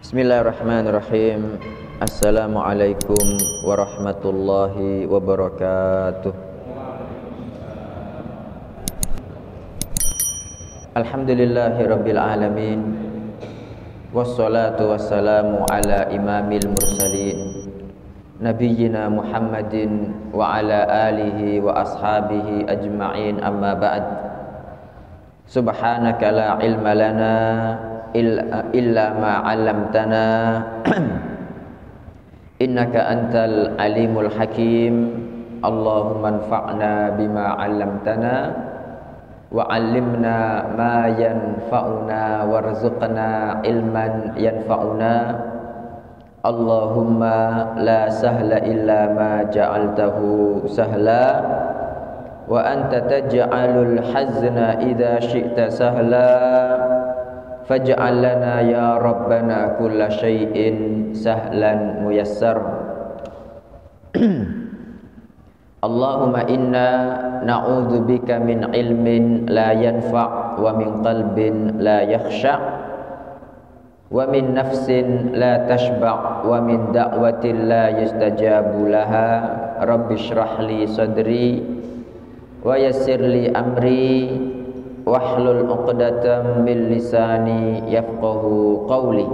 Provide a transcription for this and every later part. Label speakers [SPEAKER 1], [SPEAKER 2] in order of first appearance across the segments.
[SPEAKER 1] Bismillahirrahmanirrahim. Assalamualaikum warahmatullahi wabarakatuh. Alhamdulillahirabbil alamin. Wassalatu wassalamu ala imamil mursalin nabiyyina Muhammadin wa ala alihi wa ashabihi ajma'in, amma ba'd. Subhanaka la ilma lana illa ma 'allamtana innaka antal alimul hakim. Allahumma anfa'na bima 'allamtana wa 'allimna ma yanfa'una warzuqna ilman yanfa'una. Allahumma la sahla illa ma ja'altahu sahla wa anta taj'alul hazna idza syi'ta sahla faj'al lana ya rabbana kulla syai'in sahlan muyassar. Allahumma inna na'udzubika min ilmin la yanfa' wa min qalbin la yakhsha' wa min nafsin la tashba' wa min da'watin la yustajabu laha. Rabbi shrah li sadri wa yassir li amri wahlul 'uqdatam min lisani yafqahu qawli.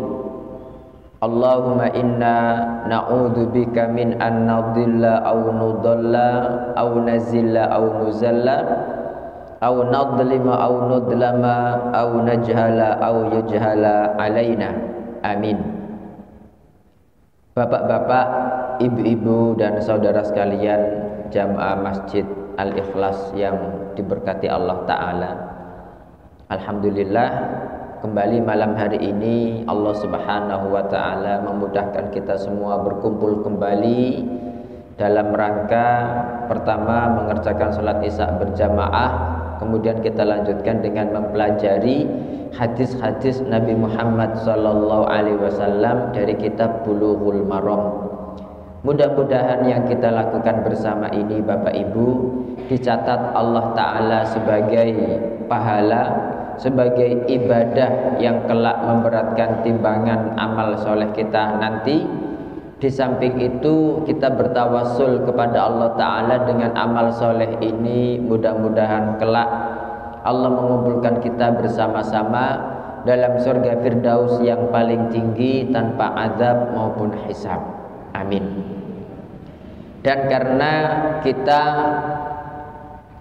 [SPEAKER 1] Allahumma inna na'udzubika min an nadilla aw nudalla aw nazilla aw nuzalla aw nadlima aw nudlama aw najhala aw yujhala alaina. Amin. Bapak-bapak, ibu-ibu dan saudara sekalian jamaah Masjid Al-Ikhlas yang diberkati Allah Ta'ala, alhamdulillah, kembali malam hari ini Allah Subhanahu wa Ta'ala memudahkan kita semua berkumpul kembali dalam rangka pertama mengerjakan salat Isya berjamaah, kemudian kita lanjutkan dengan mempelajari hadis-hadis Nabi Muhammad sallallahu alaihi wasallam dari kitab Bulughul Maram. Mudah-mudahan yang kita lakukan bersama ini Bapak Ibu dicatat Allah Ta'ala sebagai pahala, sebagai ibadah yang kelak memberatkan timbangan amal soleh kita nanti. Di samping itu kita bertawassul kepada Allah Ta'ala dengan amal soleh ini, mudah-mudahan kelak Allah mengumpulkan kita bersama-sama dalam surga Firdaus yang paling tinggi tanpa azab maupun hisab. Amin. Dan karena kita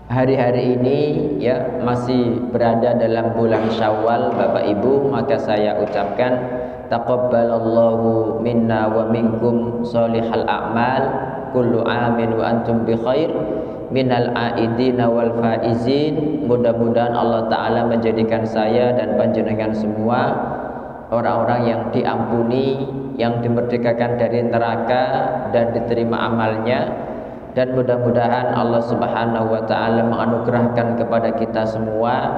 [SPEAKER 1] hari-hari ini ya masih berada dalam bulan Syawal Bapak Ibu, maka saya ucapkan taqabbalallahu minna wa minkum sholihal a'mal, kullu amin wa antum bi khair, minal aidina wal faizin. Mudah-mudahan Allah Ta'ala menjadikan saya dan panjenengan semua orang-orang yang diampuni, yang dimerdekakan dari neraka dan diterima amalnya. Dan mudah-mudahan Allah Subhanahu wa Ta'ala menganugerahkan kepada kita semua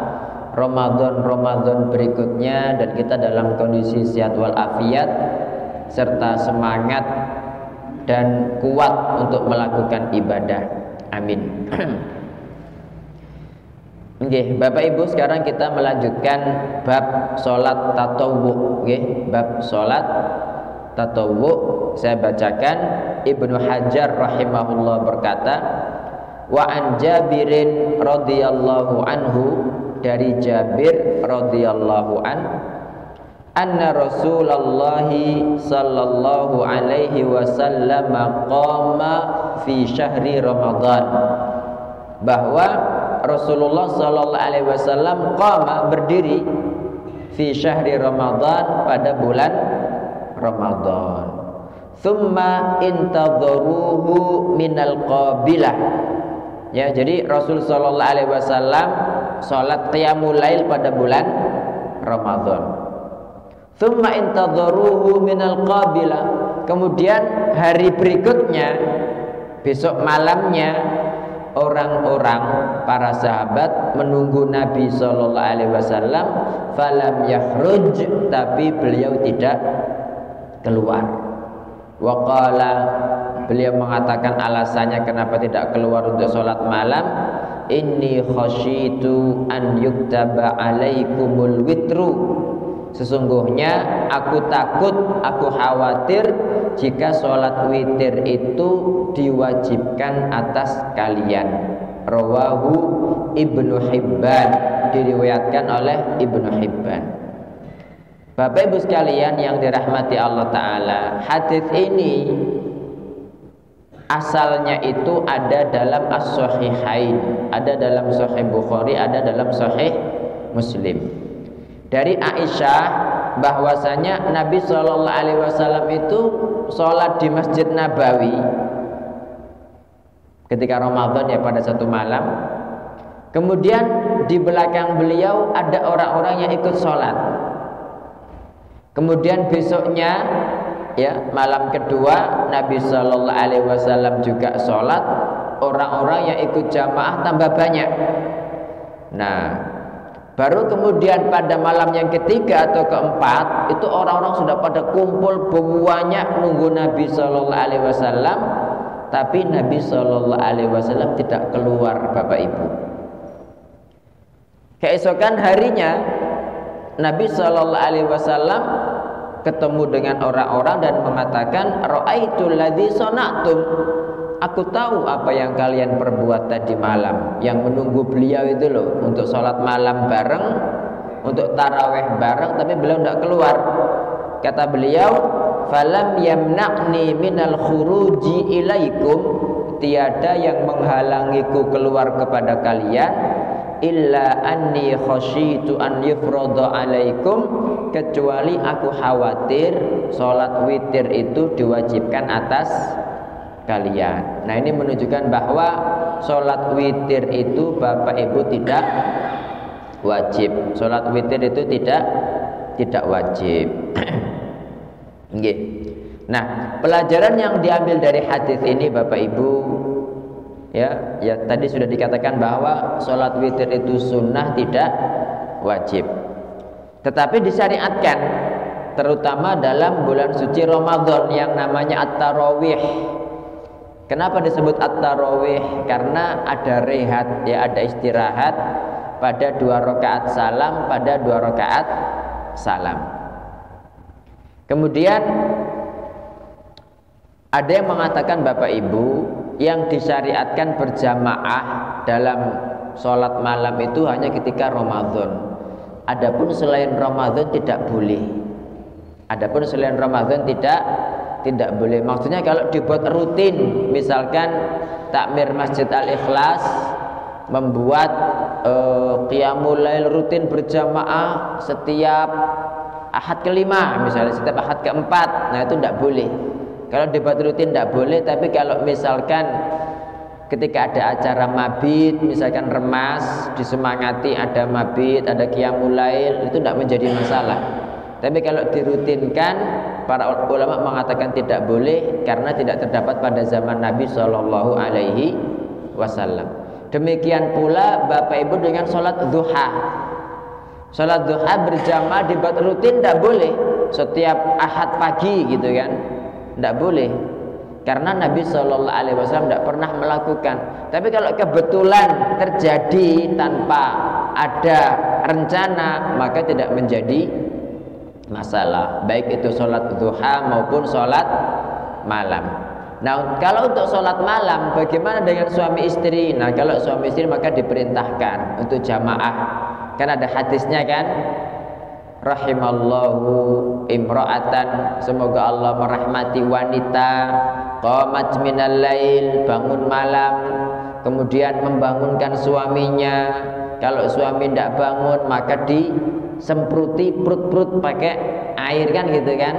[SPEAKER 1] Ramadan berikutnya dan kita dalam kondisi sehat walafiat serta semangat dan kuat untuk melakukan ibadah. Amin. Oke, Bapak Ibu, sekarang kita melanjutkan bab salat tatawwu. Oke, bab salat tatawwu. Saya bacakan. Ibnu Hajar rahimahullah berkata, wa an Jabirin radhiyallahu anhu, dari Jabir radhiyallahu an, anna Rasulullah sallallahu alaihi wasallam qama fi syahri Ramadan, bahwa Rasulullah sallallahu alaihi wasallam qama, berdiri, fi syahri Ramadan, pada bulan Ramadan. Thumma intadharuhu minal qabilah. Ya, jadi Rasul sallallahu alaihi wasallam salat qiyamul lail pada bulan Ramadan. Thumma intadharuhu minal qabilah. Kemudian hari berikutnya, besok malamnya, orang-orang para sahabat menunggu Nabi sallallahu alaihi wasallam, falam yakhruj, tapi beliau tidak keluar. Waqala, beliau mengatakan alasannya kenapa tidak keluar untuk sholat malam, inni khasyitu an yuktaba alaikumul witru, sesungguhnya aku takut, aku khawatir jika sholat witir itu diwajibkan atas kalian. Rawahu Ibnu Hibban, diriwayatkan oleh Ibnu Hibban. Bapak Ibu sekalian yang dirahmati Allah Ta'ala, hadis ini asalnya itu ada dalam As-Sahihain, ada dalam Sahih Bukhari, ada dalam Sahih Muslim. Dari Aisyah bahwasanya Nabi SAW itu sholat di Masjid Nabawi ketika Ramadan, ya, pada satu malam. Kemudian di belakang beliau ada orang-orang yang ikut sholat. Kemudian besoknya, ya, malam kedua Nabi SAW juga sholat. Orang-orang yang ikut jamaah tambah banyak. Nah, baru kemudian pada malam yang ketiga atau keempat itu orang-orang sudah pada kumpul banyak nunggu Nabi SAW. Tapi Nabi SAW tidak keluar, Bapak Ibu. Keesokan harinya Nabi SAW ketemu dengan orang-orang dan mengatakan, ra'aitul ladzi sana'tum, aku tahu apa yang kalian perbuat tadi malam, yang menunggu beliau itu loh, untuk sholat malam bareng, untuk taraweh bareng, tapi beliau tidak keluar. Kata beliau, falam yamna'ni minal khuruji ilaikum, tiada yang menghalangiku keluar kepada kalian, illa anni khasyitu an yufrada alaikum, kecuali aku khawatir sholat witir itu diwajibkan atas kalian. Nah, ini menunjukkan bahwa sholat witir itu Bapak Ibu tidak wajib. Sholat witir itu tidak wajib. Nggih. Nah, pelajaran yang diambil dari hadis ini Bapak Ibu, ya tadi sudah dikatakan bahwa sholat witir itu sunnah, tidak wajib. Tetapi disyariatkan, terutama dalam bulan suci Ramadan yang namanya at-tarawih. Kenapa disebut at-tarawih? Karena ada rehat, ya, ada istirahat pada 2 rakaat salam, pada 2 rakaat salam. Kemudian ada yang mengatakan Bapak Ibu, yang disyariatkan berjamaah dalam sholat malam itu hanya ketika Ramadan. Adapun selain Ramadan tidak boleh. Adapun selain Ramadan tidak boleh. Maksudnya kalau dibuat rutin, misalkan takmir Masjid Al-Ikhlas membuat qiyamul lail rutin berjamaah setiap Ahad kelima, misalnya setiap Ahad keempat, nah itu tidak boleh. Kalau dibuat rutin tidak boleh. Tapi kalau misalkan ketika ada acara mabit, misalkan remas, disemangati ada mabit, ada qiyamul lail, itu tidak menjadi masalah. Tapi kalau dirutinkan, para ulama mengatakan tidak boleh karena tidak terdapat pada zaman Nabi SAW. Demikian pula Bapak Ibu dengan sholat duha. Sholat duha berjamaah dibuat rutin tidak boleh. Setiap Ahad pagi gitu kan, tidak boleh. Karena Nabi SAW tidak pernah melakukan. Tapi kalau kebetulan terjadi tanpa ada rencana, maka tidak menjadi masalah. Baik itu sholat duha maupun sholat malam. Nah, kalau untuk sholat malam, bagaimana dengan suami istri? Nah, kalau suami istri maka diperintahkan untuk jamaah. Kan ada hadisnya kan, rahimallahu imra'atan, semoga Allah merahmati wanita, qamat minal lail, bangun malam, kemudian membangunkan suaminya. Kalau suami tidak bangun maka disemproti perut-perut pakai air kan gitu kan.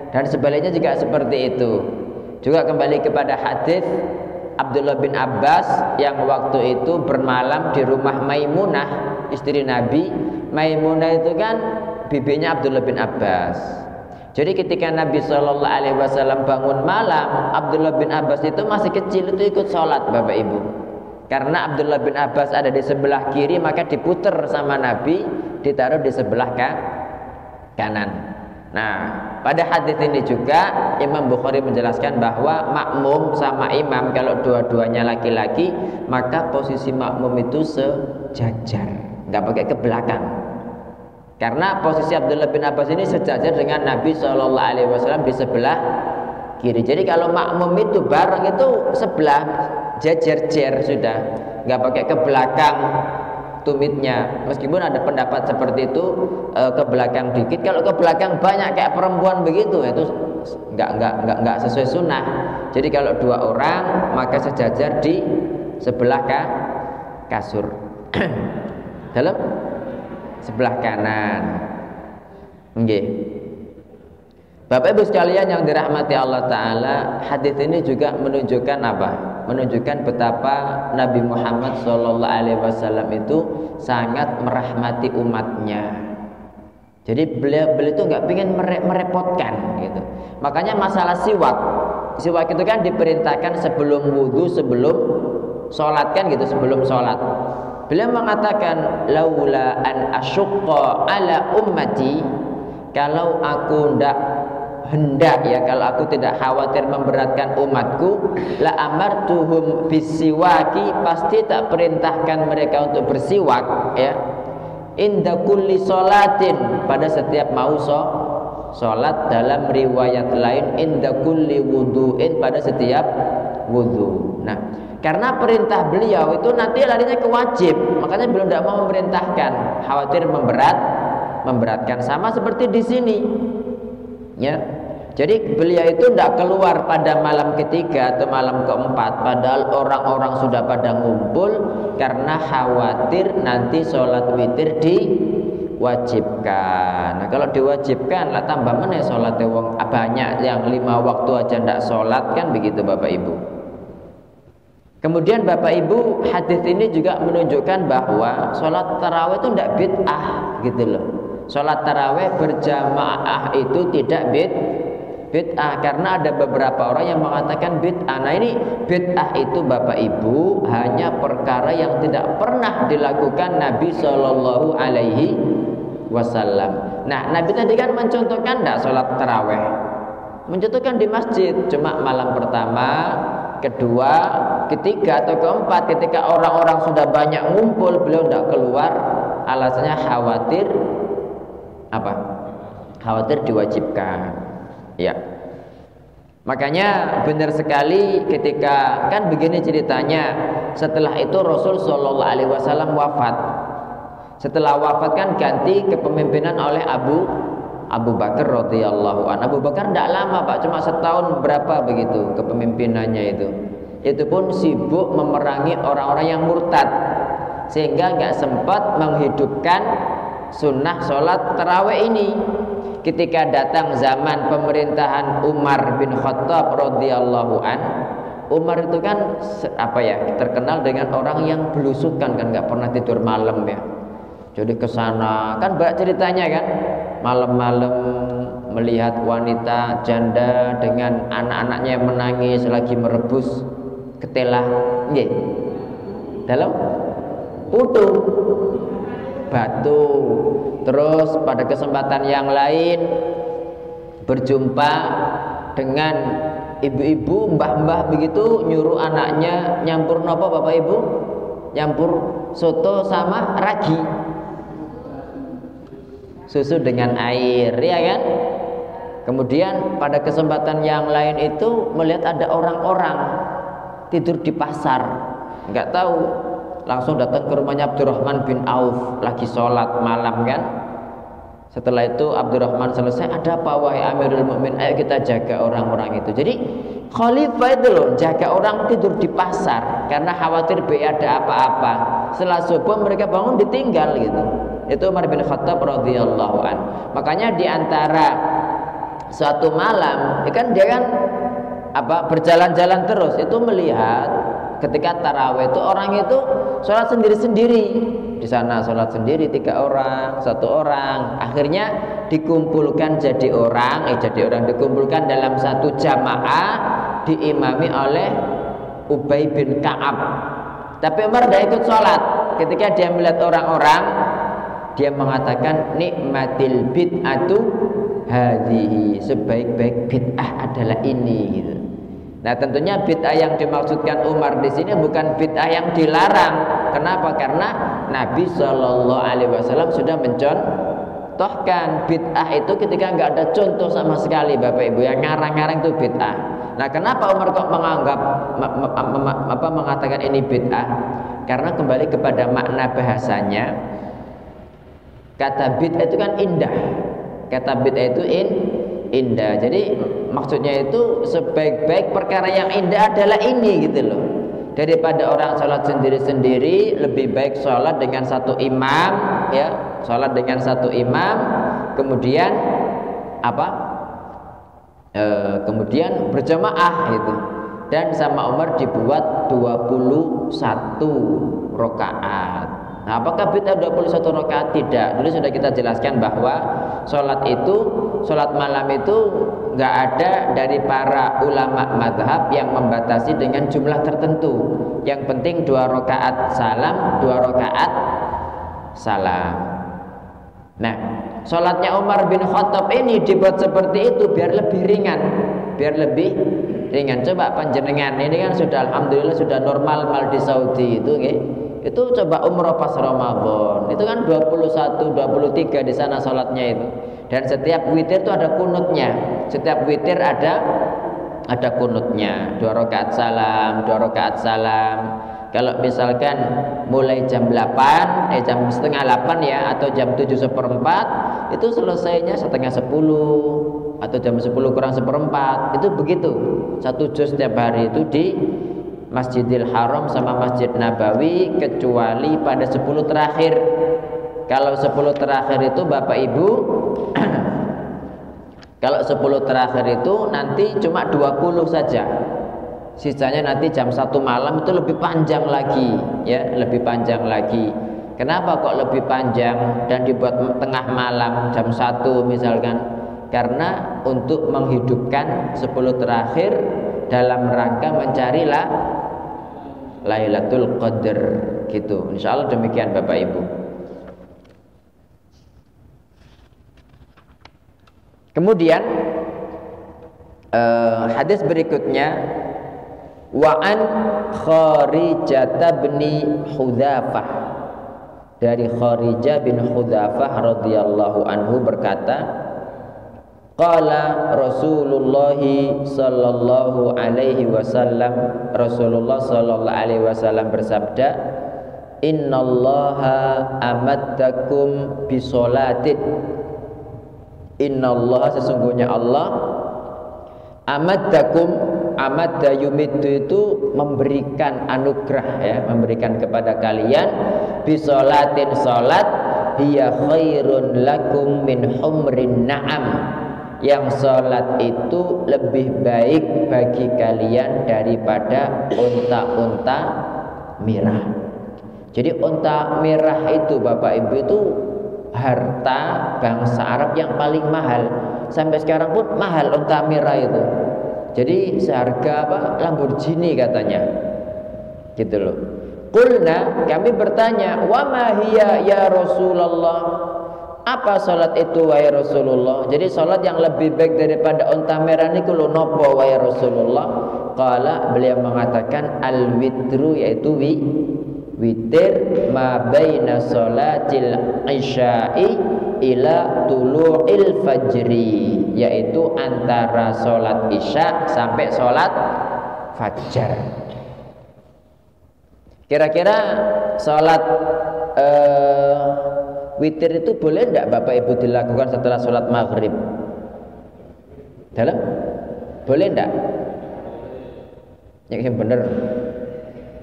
[SPEAKER 1] Dan sebaliknya juga seperti itu. Juga kembali kepada hadis Abdullah bin Abbas yang waktu itu bermalam di rumah Maimunah, istri Nabi. Maimunah itu kan bibinya Abdullah bin Abbas. Jadi ketika Nabi SAW bangun malam, Abdullah bin Abbas itu masih kecil, itu ikut sholat Bapak Ibu. Karena Abdullah bin Abbas ada di sebelah kiri, maka diputer sama Nabi, ditaruh di sebelah kanan. Nah, pada hadis ini juga Imam Bukhari menjelaskan bahwa makmum sama imam kalau dua-duanya laki-laki, maka posisi makmum itu sejajar, nggak pakai ke belakang. Karena posisi Abdullah bin Abbas ini sejajar dengan Nabi SAW di sebelah kiri. Jadi kalau makmum itu bareng itu sebelah jejer sudah, nggak pakai ke belakang tumitnya. Meskipun ada pendapat seperti itu, ke belakang dikit. Kalau ke belakang banyak kayak perempuan begitu, itu nggak sesuai sunnah. Jadi kalau 2 orang maka sejajar di sebelah kasur dalam sebelah kanan. Nggih. Bapak Ibu sekalian yang dirahmati Allah Ta'ala, hadis ini juga menunjukkan apa? Menunjukkan betapa Nabi Muhammad SAW itu sangat merahmati umatnya. Jadi beliau itu nggak ingin merepotkan gitu. Makanya masalah siwak itu kan diperintahkan sebelum wudhu, sebelum sholat kan gitu, sebelum sholat. Beliau mengatakan, laula an asyukka ala ummati, kalau aku hendak ya, kalau aku tidak khawatir memberatkan umatku, la amartuhum bisiwaki, pasti tak perintahkan mereka untuk bersiwak ya, inda kulli sholatin, pada setiap mau sholat. Dalam riwayat lain inda kulli wudu'in, pada setiap wudu. Nah, karena perintah beliau itu nanti larinya ke wajib, makanya beliau tidak mau memerintahkan, khawatir memberatkan. Sama seperti di sini ya. Jadi beliau itu tidak keluar pada malam ketiga atau malam keempat, padahal orang-orang sudah pada ngumpul, karena khawatir nanti sholat witir diwajibkan. Nah kalau diwajibkan lah tambah mana sholat wong banyak, yang 5 waktu aja tidak sholat kan begitu Bapak Ibu. Kemudian Bapak Ibu, hadis ini juga menunjukkan bahwa sholat tarawih itu tidak bid'ah gitu loh. Sholat tarawih berjamaah itu tidak bid'ah, karena ada beberapa orang yang mengatakan bid'ah. Nah ini bid'ah itu Bapak Ibu hanya perkara yang tidak pernah dilakukan Nabi Shallallahu Alaihi Wasallam. Nah Nabi tadi kan mencontohkan tidak sholat tarawih, mencontohkan di masjid, cuma malam pertama, kedua, ketiga atau keempat, ketika orang-orang sudah banyak ngumpul, beliau tidak keluar, alasannya khawatir apa? Khawatir diwajibkan. Ya. Makanya benar sekali ketika kan begini ceritanya, setelah itu Rasul Shallallahu Alaihi Wasallam wafat. Setelah wafat kan ganti kepemimpinan oleh Abu Bakar radhiyallahu anhu. Abu Bakar tidak lama Pak, cuma setahun berapa begitu kepemimpinannya itu. Itu pun sibuk memerangi orang-orang yang murtad, sehingga nggak sempat menghidupkan sunnah sholat tarawih ini. Ketika datang zaman pemerintahan Umar bin Khattab radhiyallahu an, Umar itu kan terkenal dengan orang yang belusukan kan, nggak pernah tidur malam ya. Jadi kesana kan banyak ceritanya kan, malam-malam melihat wanita janda dengan anak-anaknya yang menangis lagi merebus ketela dalam putu batu. Terus pada kesempatan yang lain berjumpa dengan ibu-ibu, mbah-mbah begitu, nyuruh anaknya nyampur nopo Bapak Ibu? Nyampur soto sama ragi, susu dengan air ya kan. Kemudian pada kesempatan yang lain itu melihat ada orang-orang tidur di pasar, nggak tahu, langsung datang ke rumahnya Abdurrahman bin Auf, lagi sholat malam kan. Setelah itu Abdurrahman selesai, ada apa wahai Amirul Mukminin, ayo kita jaga orang-orang itu. Jadi khalifah itu loh jaga orang tidur di pasar karena khawatir ada apa-apa. Setelah subuh mereka bangun ditinggal gitu. Itu Umar bin Khattab radhiyallahu an. Makanya di antara suatu malam kan dia kan berjalan-jalan terus, itu melihat ketika tarawih itu orang itu sholat sendiri-sendiri. Di sana sholat sendiri 3 orang, 1 orang. Akhirnya dikumpulkan jadi orang, dikumpulkan dalam satu jamaah diimami oleh Ubay bin Ka'ab. Tapi Umar tidak ikut sholat. Ketika dia melihat orang-orang, dia mengatakan nikmatil bid'atu hadhihi, sebaik-baik bid'ah adalah ini gitu. Nah tentunya bid'ah yang dimaksudkan Umar di sini bukan bid'ah yang dilarang. Kenapa? Karena Nabi Shallallahu Alaihi Wasallam sudah mencontohkan bid'ah itu ketika nggak ada contoh sama sekali Bapak Ibu, yang ngarang-ngarang itu bid'ah. Nah, kenapa Umar kok menganggap mengatakan ini bid'ah? Karena kembali kepada makna bahasanya, kata bid'ah itu kan indah. Kata bid'ah itu indah. Jadi maksudnya itu sebaik-baik perkara yang indah adalah ini gitu loh. Daripada orang sholat sendiri-sendiri, lebih baik sholat dengan satu imam, ya, sholat dengan satu imam, kemudian kemudian berjamaah gitu. Dan sama Umar dibuat 21 rakaat. Nah, apakah bid'ah 21 rakaat? Tidak. Dulu sudah kita jelaskan bahwa sholat malam itu nggak ada dari para ulama madhab yang membatasi dengan jumlah tertentu. Yang penting 2 rakaat salam, 2 rakaat salam. Nah, sholatnya Umar bin Khattab ini dibuat seperti itu biar lebih ringan. Coba panjenengan, ini kan sudah alhamdulillah sudah normal di Saudi itu, okay? Itu coba umroh pas Ramadan, itu kan 21, 23 di sana sholatnya itu. Dan setiap witir itu ada kunutnya. Setiap witir ada kunutnya. 2 rakaat salam, 2 rakaat salam. Kalau misalkan mulai jam 8, jam setengah 8 ya, atau jam 7:04, itu selesainya setengah 10 atau jam 10 kurang 1/4. Itu begitu. 1 juz setiap hari itu di Masjidil Haram sama Masjid Nabawi, kecuali pada 10 terakhir. Kalau 10 terakhir itu Bapak Ibu kalau 10 terakhir itu nanti cuma 20 saja. Sisanya nanti jam 1 malam itu lebih panjang lagi, ya, lebih panjang lagi. Kenapa kok lebih panjang dan dibuat tengah malam jam 1 misalkan? Karena untuk menghidupkan 10 terakhir dalam rangka mencarilah Lailatul Qadar gitu. Insyaallah demikian Bapak Ibu. Kemudian hadis berikutnya, wa an Kharijah bin Hudzafah, dari Kharijah bin Hudzafah radhiyallahu anhu berkata, qala Rasulullah sallallahu alaihi wasallam, Rasulullah sallallahu alaihi wasallam bersabda, innallaha amaddakum bisolatin, innallaha sesungguhnya Allah, amaddakum, amadda yumiddu itu memberikan anugerah, ya, memberikan kepada kalian, bisolatin salat, hiya khairun lakum min humrin na'am, yang salat itu lebih baik bagi kalian daripada unta-unta merah. Jadi unta merah itu Bapak Ibu itu harta bangsa Arab yang paling mahal. Sampai sekarang pun mahal unta merah itu. Jadi seharga Lamborghini katanya. Gitu loh. Qulna, kami bertanya, wa ma hiya ya Rasulullah? Apa salat itu wahai Rasulullah? Jadi salat yang lebih baik daripada unta merah ini kulo nopo wahai Rasulullah? Qala, beliau mengatakan al-witru, yaitu witir, ma baina salatil isya'i ila tulu'il fajri, yaitu antara salat isya sampai salat fajar. Kira-kira salat witir itu boleh enggak Bapak Ibu dilakukan setelah sholat maghrib? Boleh enggak? Yang benar.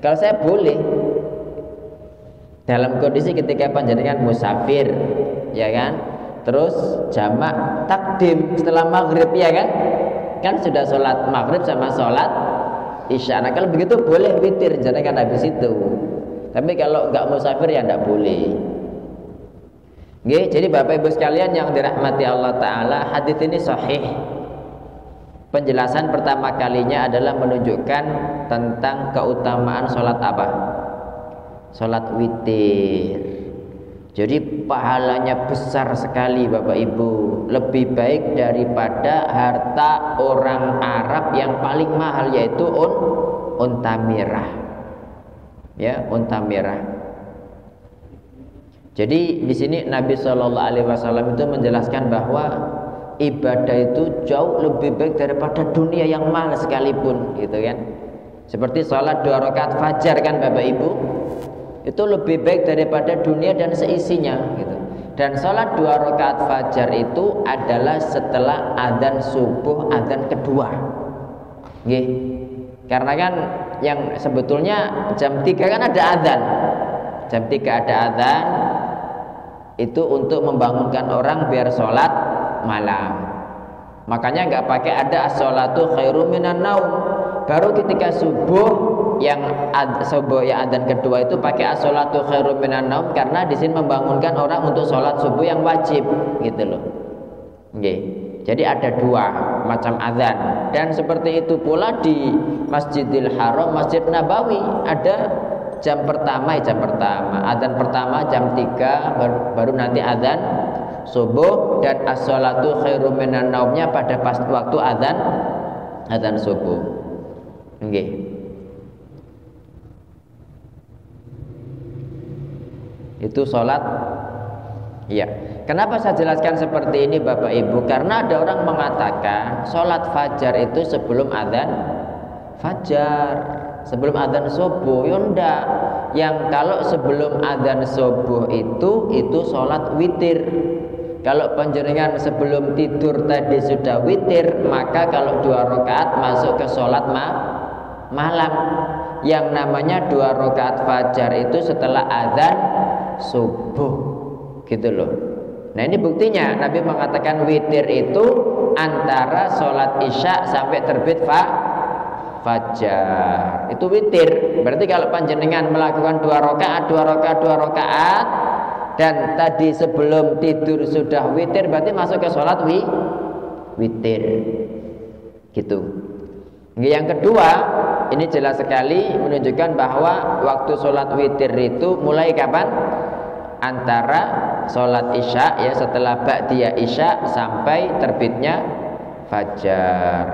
[SPEAKER 1] Kalau saya boleh, dalam kondisi ketika panjenengan musafir, ya kan? Terus jamak takdim setelah maghrib, ya kan? Kan sudah sholat maghrib sama sholat isya. Nah, kalau begitu boleh witir jenengan habis itu. Tapi kalau enggak musafir ya enggak boleh. Oke, jadi Bapak Ibu sekalian yang dirahmati Allah Ta'ala, hadits ini sahih. Penjelasan pertama kalinya adalah menunjukkan tentang keutamaan sholat apa? Sholat witir. Jadi pahalanya besar sekali Bapak Ibu, lebih baik daripada harta orang Arab yang paling mahal, yaitu unta merah. Ya, unta merah. Jadi di sini Nabi Shallallahu Alaihi Wasallam itu menjelaskan bahwa ibadah itu jauh lebih baik daripada dunia yang mahal sekalipun, gitu kan? Seperti sholat 2 rakaat fajar kan Bapak Ibu, itu lebih baik daripada dunia dan seisinya, gitu. Dan sholat 2 rakaat fajar itu adalah setelah adzan subuh, adzan kedua, gitu. Karena kan yang sebetulnya jam 3 kan ada adzan, jam 3 ada adzan. Itu untuk membangunkan orang biar sholat malam. Makanya nggak pakai ada as-sholatu khairum minan naum. Baru ketika subuh yang adzan kedua itu pakai as-sholatu khairum minan naum, karena di sini membangunkan orang untuk sholat subuh yang wajib, gitu loh. Okay. Jadi ada 2 macam adzan. Dan seperti itu pula di Masjidil Haram, Masjid Nabawi ada jam pertama, adzan pertama jam 3, baru nanti adzan subuh, dan as-sholatu khairum minan naumnya pada pas waktu adzan subuh. Nggih. Itu sholat. Ya. Kenapa saya jelaskan seperti ini Bapak Ibu? Karena ada orang mengatakan sholat fajar itu sebelum adzan fajar, sebelum adzan subuh. Ya enggak. Yang kalau sebelum adzan subuh itu sholat witir. Kalau panjenengan sebelum tidur tadi sudah witir, maka kalau 2 rakaat masuk ke sholat malam. Yang namanya 2 rakaat fajar itu setelah adzan subuh, gitu loh. Nah ini buktinya Nabi mengatakan witir itu antara sholat isya sampai terbit fajar, itu witir. Berarti kalau panjenengan melakukan 2 rakaat dan tadi sebelum tidur sudah witir, berarti masuk ke sholat witir, gitu. Yang kedua, ini jelas sekali menunjukkan bahwa waktu sholat witir itu mulai kapan? Antara sholat isya, ya, setelah ba'diyah isya sampai terbitnya fajar.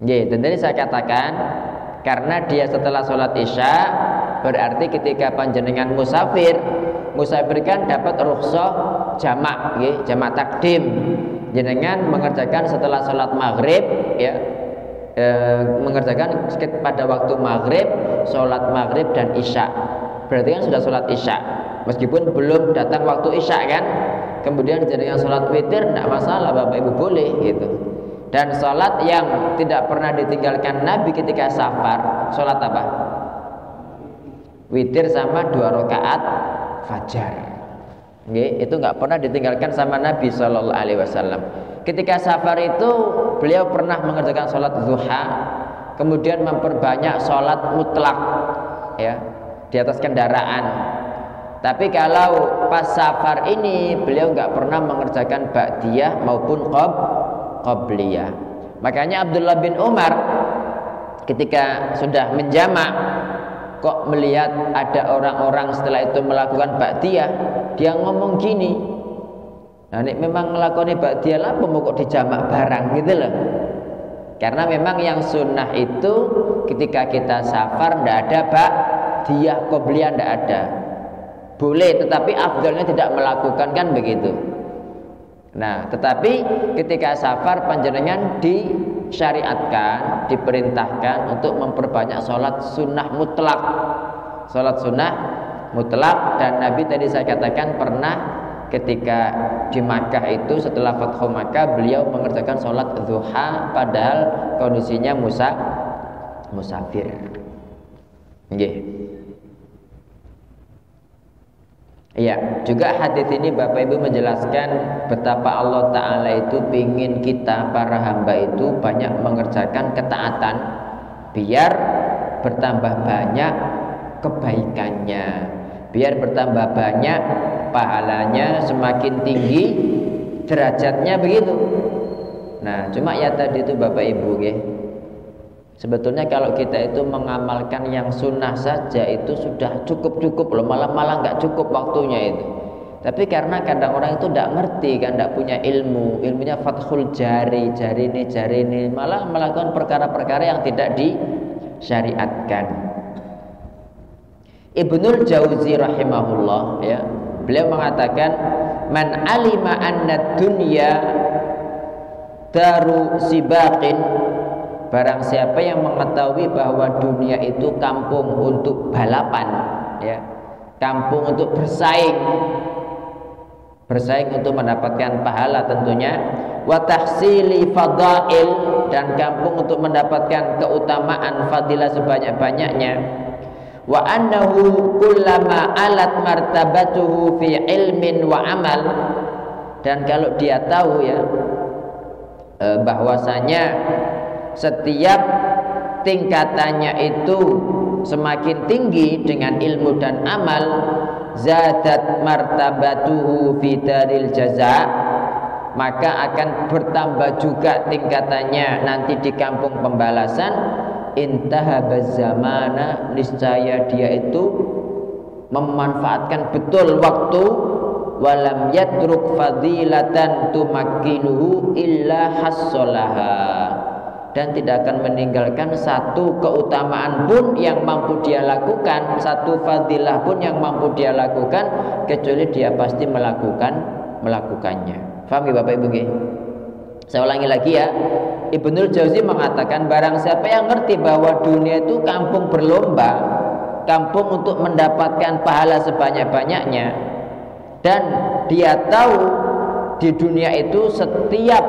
[SPEAKER 1] Dan tadi saya katakan, karena dia setelah sholat isya, berarti ketika panjenengan musafir kan dapat rukhsah jamak, jamak takdim. Jenengan mengerjakan setelah sholat maghrib, ya, mengerjakan pada waktu maghrib, sholat maghrib dan isya. Berarti kan sudah sholat isya, meskipun belum datang waktu isya kan. Kemudian jenengan sholat witir, tidak masalah, Bapak Ibu boleh, gitu. Dan sholat yang tidak pernah ditinggalkan Nabi ketika safar, sholat apa? Witir sama 2 rakaat fajar. Itu nggak pernah ditinggalkan sama Nabi Shallallahu Alaihi Wasallam. Ketika safar itu beliau pernah mengerjakan sholat duha, kemudian memperbanyak sholat mutlak, ya, di atas kendaraan. Tapi kalau pas safar ini beliau nggak pernah mengerjakan ba'diyah maupun qabliyah. Makanya Abdullah bin Umar ketika sudah menjamak, kok melihat ada orang-orang setelah itu melakukan ba'diyah, dia ngomong gini, nah ini memang melakukan ba'diyah lah, pokok dijamak barang, gitu loh. Karena memang yang sunnah itu ketika kita safar tidak ada ba'diyah, qabliyah tidak ada. Boleh, tetapi afdalnya tidak melakukan, kan begitu. Nah, tetapi ketika safar panjenengan disyariatkan, diperintahkan untuk memperbanyak sholat sunnah mutlak, sholat sunnah mutlak. Dan Nabi tadi saya katakan pernah ketika di Makkah itu setelah Fathu Makkah beliau mengerjakan sholat duha padahal kondisinya musafir. Ya, juga hadis ini Bapak Ibu menjelaskan betapa Allah Ta'ala itu ingin kita para hamba itu banyak mengerjakan ketaatan biar bertambah banyak kebaikannya, biar bertambah banyak pahalanya, semakin tinggi derajatnya, begitu. Nah, cuma ya tadi itu Bapak Ibu, sebetulnya kalau kita itu mengamalkan yang sunnah saja itu sudah cukup loh, malah nggak cukup waktunya itu. Tapi karena kadang orang itu tidak ngerti kan, tidak punya ilmunya fathul jari ini, malah melakukan perkara-perkara yang tidak disyariatkan. Ibnul Jauzi rahimahullah, ya, beliau mengatakan, man alima anna dunya daru sibaqin, barang siapa yang mengetahui bahwa dunia itu kampung untuk balapan, ya, kampung untuk bersaing untuk mendapatkan pahala tentunya, wa tahsili fadail, dan kampung untuk mendapatkan keutamaan fadilah sebanyak-banyaknya, wa annahu kullama alat martabatuhu fi ilmin wa amal, dan kalau dia tahu, ya, bahwasanya setiap tingkatannya itu semakin tinggi dengan ilmu dan amal, zadat martabatuhu fi daril jaza, maka akan bertambah juga tingkatannya nanti di kampung pembalasan. Intahabaz zamana, niscaya dia itu memanfaatkan betul waktu, walam yatruk fadilatan tumakkinuhu illa hassolaha, dan tidak akan meninggalkan satu keutamaan pun yang mampu dia lakukan, satu fadilah pun yang mampu dia lakukan, kecuali dia pasti melakukannya. Faham ya Bapak Ibu? Saya ulangi lagi, ya. Ibnul Jauzi mengatakan, barang siapa yang ngerti bahwa dunia itu kampung berlomba, kampung untuk mendapatkan pahala sebanyak-banyaknya, dan dia tahu di dunia itu setiap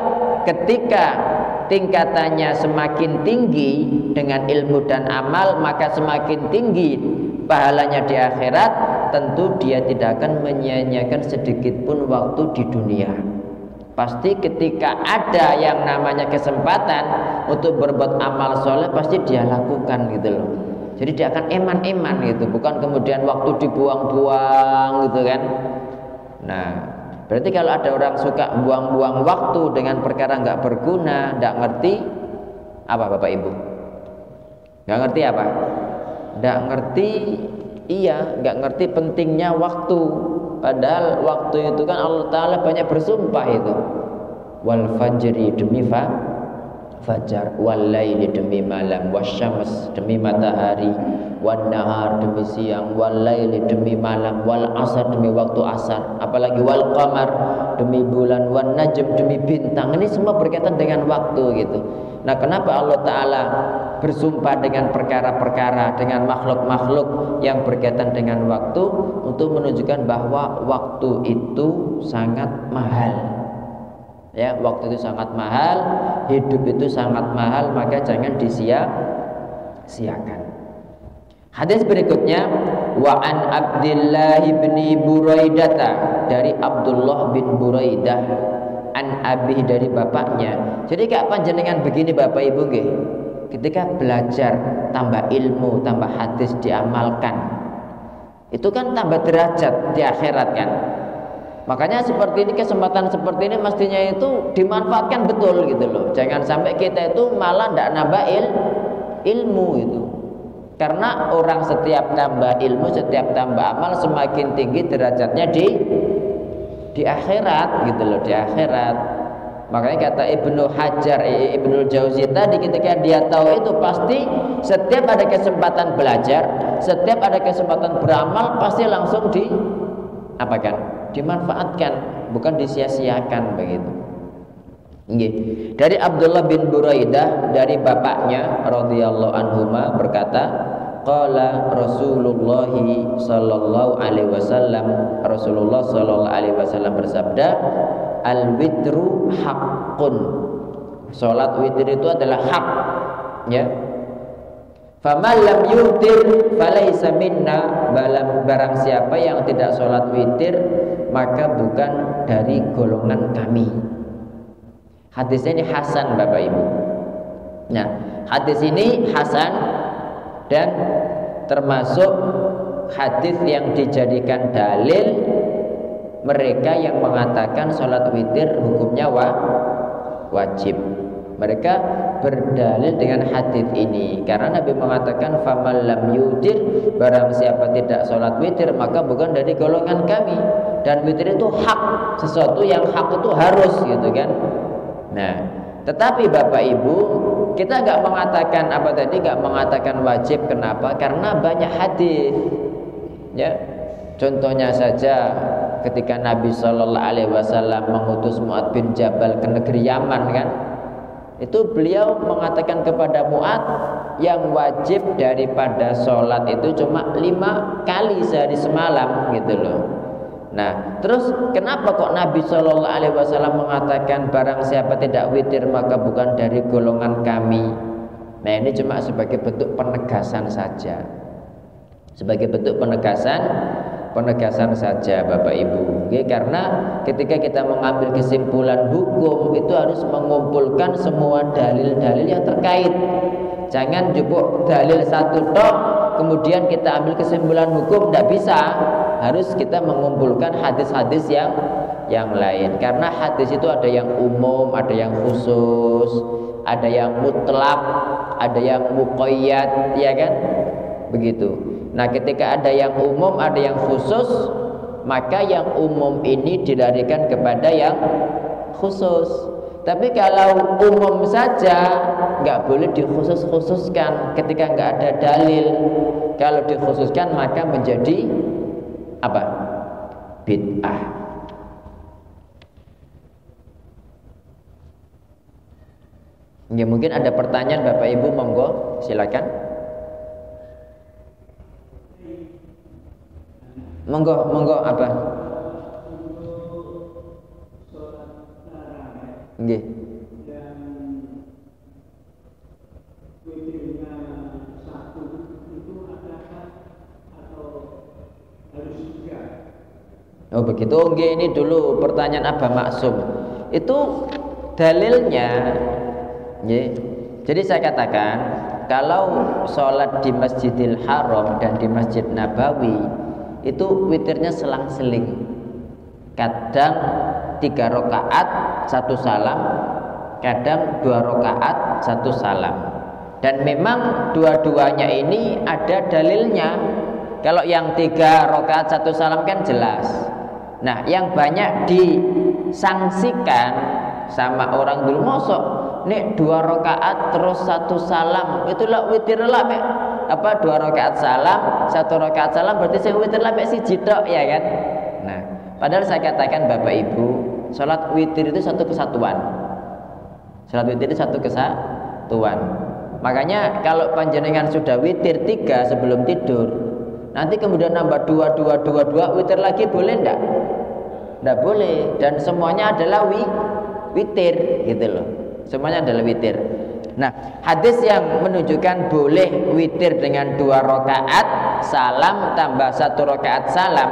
[SPEAKER 1] ketika tingkatannya semakin tinggi dengan ilmu dan amal, maka semakin tinggi pahalanya di akhirat, tentu dia tidak akan menyia-nyiakan sedikit pun waktu di dunia. Pasti ketika ada yang namanya kesempatan untuk berbuat amal soleh, pasti dia lakukan gitu loh. Jadi dia akan eman-eman gitu, bukan kemudian waktu dibuang-buang gitu kan. Nah, berarti kalau ada orang suka buang-buang waktu dengan perkara nggak berguna, nggak ngerti apa Bapak Ibu? Nggak ngerti apa? Nggak ngerti, iya, nggak ngerti pentingnya waktu. Padahal waktu itu kan Allah Ta'ala banyak bersumpah itu. Wal fajri, demi fajar, wal laili, demi malam, wasyams, demi matahari, wan nahar, demi siang, wal laili, demi malam, wal asar, demi waktu asar, apalagi wal qamar, demi bulan, wan najm, demi bintang. Ini semua berkaitan dengan waktu gitu. Nah, kenapa Allah Ta'ala bersumpah dengan perkara-perkara, dengan makhluk-makhluk yang berkaitan dengan waktu, untuk menunjukkan bahwa waktu itu sangat mahal. Ya, waktu itu sangat mahal, hidup itu sangat mahal, maka jangan disia-siakan. Hadis berikutnya, wa an Abdullah bin Buraidata, dari Abdullah bin Buraidah, an abi, dari bapaknya. Jadi kayak panjenengan begini Bapak Ibu nggih, ketika belajar tambah ilmu, tambah hadis diamalkan, itu kan tambah derajat di akhirat kan. Makanya seperti ini, kesempatan seperti ini mestinya itu dimanfaatkan betul gitu loh. Jangan sampai kita itu malah tidak nambah ilmu itu. Karena orang setiap tambah ilmu, setiap tambah amal, semakin tinggi derajatnya di akhirat gitu loh, di akhirat. Makanya kata Ibnul Jauzi tadi, ketika dia tahu itu, pasti setiap ada kesempatan belajar, setiap ada kesempatan beramal, pasti langsung dimanfaatkan, bukan disia-siakan begitu. Dari Abdullah bin Buraidah, dari bapaknya radhiyallahu anhuma, berkata, qala Rasulullah sallallahu alaihi wasallam, Rasulullah sallallahu alaihi wasallam bersabda, al witru haqqun, salat witir itu adalah hak, ya. Faman lam yutir falaisa minna, barang siapa yang tidak sholat witir, maka bukan dari golongan kami. Hadis ini hasan Bapak Ibu. Nah, hadis ini hasan dan termasuk hadis yang dijadikan dalil mereka yang mengatakan sholat witir hukumnya wajib. Mereka berdalil dengan hadis ini, karena Nabi mengatakan faman lam yutir, barang siapa tidak sholat witir maka bukan dari golongan kami. Dan witir itu hak, sesuatu yang hak itu harus gitu kan. Nah, tetapi Bapak Ibu, kita nggak mengatakan nggak mengatakan wajib. Kenapa? Karena banyak hadis Ya, contohnya saja ketika Nabi Shallallahu Alaihi Wasallam mengutus Mu'adz bin Jabal ke negeri Yaman kan, itu beliau mengatakan kepada Mu'adz yang wajib daripada sholat itu cuma 5 kali sehari semalam gitu loh. Nah, terus kenapa kok Nabi Shallallahu Alaihi Wasallam mengatakan barang siapa tidak witir maka bukan dari golongan kami? Nah, ini cuma sebagai bentuk penegasan saja, sebagai bentuk penegasan saja Bapak Ibu. Oke, karena ketika kita mengambil kesimpulan hukum itu harus mengumpulkan semua dalil-dalil yang terkait. Jangan jupuk dalil satu tok kemudian kita ambil kesimpulan hukum, tidak bisa. Harus kita mengumpulkan hadis-hadis yang lain. Karena hadis itu ada yang umum, ada yang khusus, ada yang mutlak, ada yang muqayyad, ya kan? Begitu. Nah, ketika ada yang umum, ada yang khusus, maka yang umum ini dilarikan kepada yang khusus. Tapi kalau umum saja nggak boleh dikhusus-khususkan ketika nggak ada dalil. Kalau dikhususkan maka menjadi apa? Bid'ah. Ya, mungkin ada pertanyaan Bapak Ibu, monggo silakan. Monggo apa? Nggih. Oh begitu. Nggih, ini dulu pertanyaan Abah Maksum. Itu dalilnya. Nggih. Jadi saya katakan kalau sholat di Masjidil Haram dan di Masjid Nabawi itu witirnya selang-seling. Kadang 3 rakaat 1 salam, kadang 2 rakaat 1 salam. Dan memang dua-duanya ini ada dalilnya. Kalau yang 3 rakaat 1 salam kan jelas. Nah, yang banyak disangsikan sama orang dulu, mosok nek 2 rakaat terus 1 salam, itulah witir lah mek. Apa 2 rakaat salam, 1 rakaat salam berarti sing witir lah mek siji tok, ya kan? Nah, padahal saya katakan Bapak Ibu, salat witir itu satu kesatuan. Salat witir itu satu kesatuan. Makanya kalau panjenengan sudah witir 3 sebelum tidur, nanti kemudian nambah 2 witir lagi boleh enggak? Enggak boleh. Dan semuanya adalah witir gitu loh. Semuanya adalah witir. Nah, hadis yang menunjukkan boleh witir dengan 2 rakaat salam tambah 1 rakaat salam,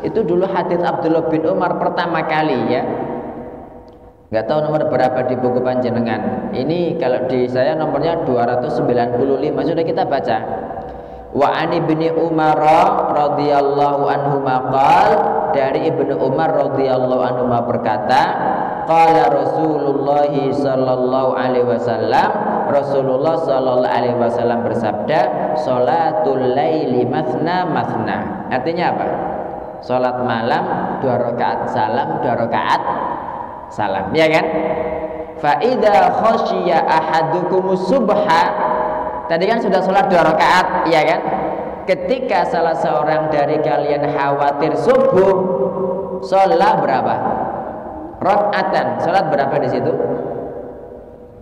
[SPEAKER 1] itu dulu hadis Abdullah bin Umar pertama kali ya. Nggak tahu nomor berapa di buku panjenengan. Ini kalau di saya nomornya 295, sudah kita baca. Wa ani bin Umar radhiyallahu anhu maqal, dari Ibnu Umar radhiyallahu anhu berkata, qala Rasulullah sallallahu alaihi wasallam, Rasulullah sallallahu alaihi wasallam bersabda, salatul laili mathna mathna. Artinya apa? Salat malam 2 rakaat salam, 2 rakaat salam, ya kan? Fa idza khasyiya ahadukumus subha, tadi kan sudah salat 2 rakaat, ya kan? Ketika salah seorang dari kalian khawatir subuh, salat berapa? Rakaatan. Salat berapa di situ?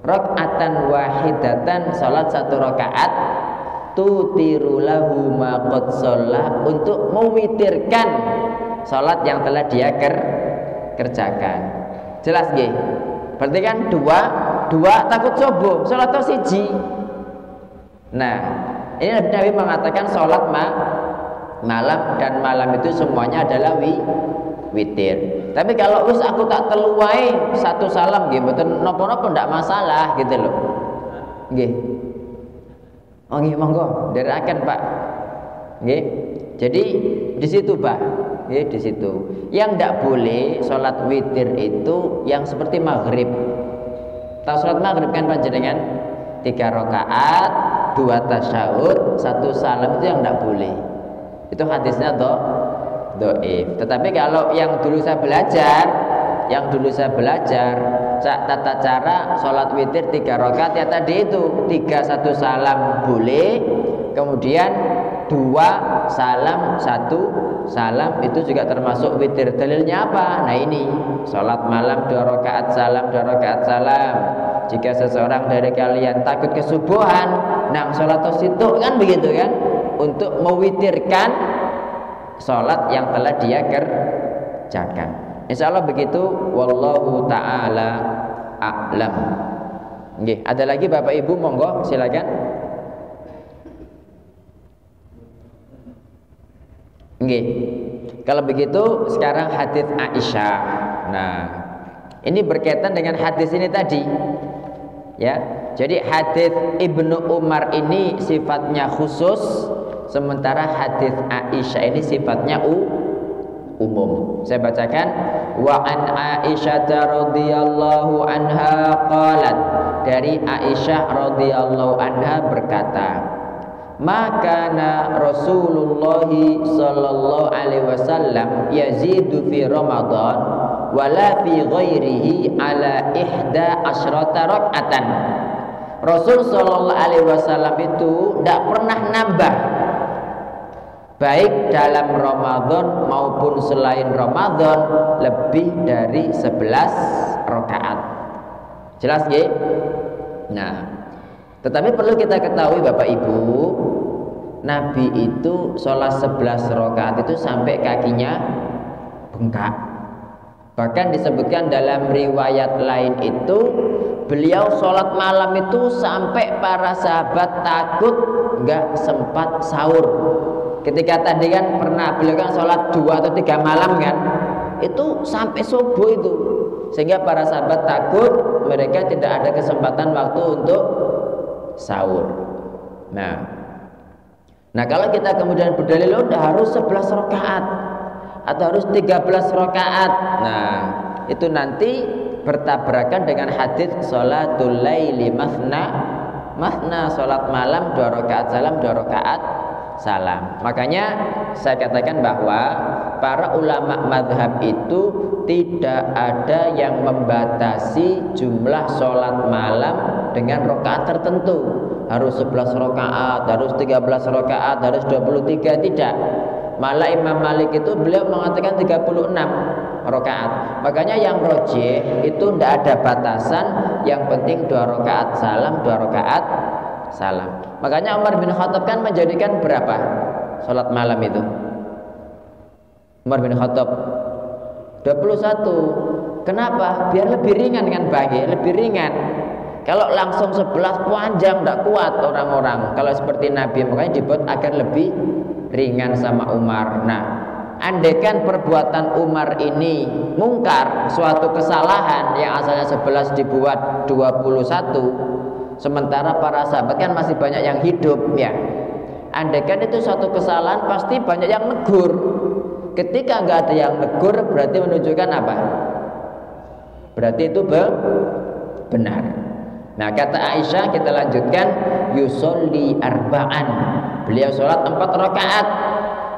[SPEAKER 1] Rakaatan wahidatan, salat 1 rakaat, tutiru lahu ma qad shalla, untuk mewitirkan salat yang telah dia kerjakan. Jelas nggih? Berarti kan 2 takut subuh, salat siji. Nah, ini Nabi mengatakan salat malam, dan malam itu semuanya adalah witir. Tapi kalau wis aku tak telu wae 1 salam nggih mboten napa-napa, ndak masalah gitu loh. Nggih. Oh nggih, monggo ndherekaken Pak. Nggih. Jadi di situ Pak. Nggih, di situ. Yang ndak boleh salat witir itu yang seperti maghrib. Tahu salat maghrib kan panjenengan? 3 rakaat, 2 tasyahud, 1 salam, itu yang ndak boleh. Itu hadisnya dhaif. Tetapi kalau yang dulu saya belajar, tata cara sholat witir 3 rakaat ya tadi itu 3 1 salam boleh, kemudian 2 salam 1 salam itu juga termasuk witir. Dalilnya apa? Nah ini, sholat malam 2 rakaat salam 2 rakaat salam. Jika seseorang dari kalian takut kesubuhan, nah sholat itu kan begitu kan, untuk mewitirkan sholat yang telah dia kerjakan. Insya Allah begitu. Wallahu ta'ala a'lam. Oke, ada lagi Bapak Ibu, monggo silakan. Oke, kalau begitu sekarang hadis Aisyah. Nah, ini berkaitan dengan hadis ini tadi, ya. Jadi hadis Ibnu Umar ini sifatnya khusus, sementara hadis Aisyah ini sifatnya umum. Saya bacakan. Wa an Aisyah radhiyallahu anha qalat, dari Aisyah radhiyallahu anha berkata, makana Rasulullah sallallahu alaihi wasallam yazidu fi Ramadan wala fi ghairihi ala 11 rakaatan. Rasul sallallahu alaihi wasallam itu tidak pernah nambah, baik dalam Ramadan maupun selain Ramadan, lebih dari 11 rakaat. Jelas nggih? Nah, tetapi perlu kita ketahui Bapak Ibu, Nabi itu sholat 11 rakaat itu sampai kakinya bengkak. Bahkan disebutkan dalam riwayat lain itu, beliau sholat malam itu sampai para sahabat takut nggak sempat sahur. Ketika tadi kan pernah beliau kan sholat 2 atau 3 malam kan, itu sampai subuh itu, sehingga para sahabat takut mereka tidak ada kesempatan waktu untuk sahur. Nah kalau kita kemudian berdalil udah harus 11 rakaat atau harus 13 rakaat, nah itu nanti bertabrakan dengan hadis sholatul laili masna, sholat malam 2 rakaat salam 2 rakaat salam. Makanya saya katakan bahwa para ulama madhab itu tidak ada yang membatasi jumlah sholat malam dengan rakaat tertentu, harus 11 rakaat, harus 13 rakaat, harus 23, tidak. Malah Imam Malik itu beliau mengatakan 36 rakaat. Makanya yang rojih itu tidak ada batasan, yang penting 2 rakaat salam 2 rakaat salam. Makanya Umar bin Khattab kan menjadikan berapa sholat malam itu? Umar bin Khattab 21. Kenapa? Biar lebih ringan kan bagi, lebih ringan. Kalau langsung 11 panjang tidak kuat orang-orang. Kalau seperti Nabi, makanya dibuat agar lebih ringan sama Umar. Nah, andaikan perbuatan Umar ini mungkar, suatu kesalahan yang asalnya 11 dibuat 21, sementara para sahabat kan masih banyak yang hidup ya. Andaikan itu suatu kesalahan, pasti banyak yang negur. Ketika nggak ada yang negur, berarti menunjukkan apa? Berarti itu benar. Nah, kata Aisyah, kita lanjutkan, yusolli arba'an, beliau sholat 4 rakaat.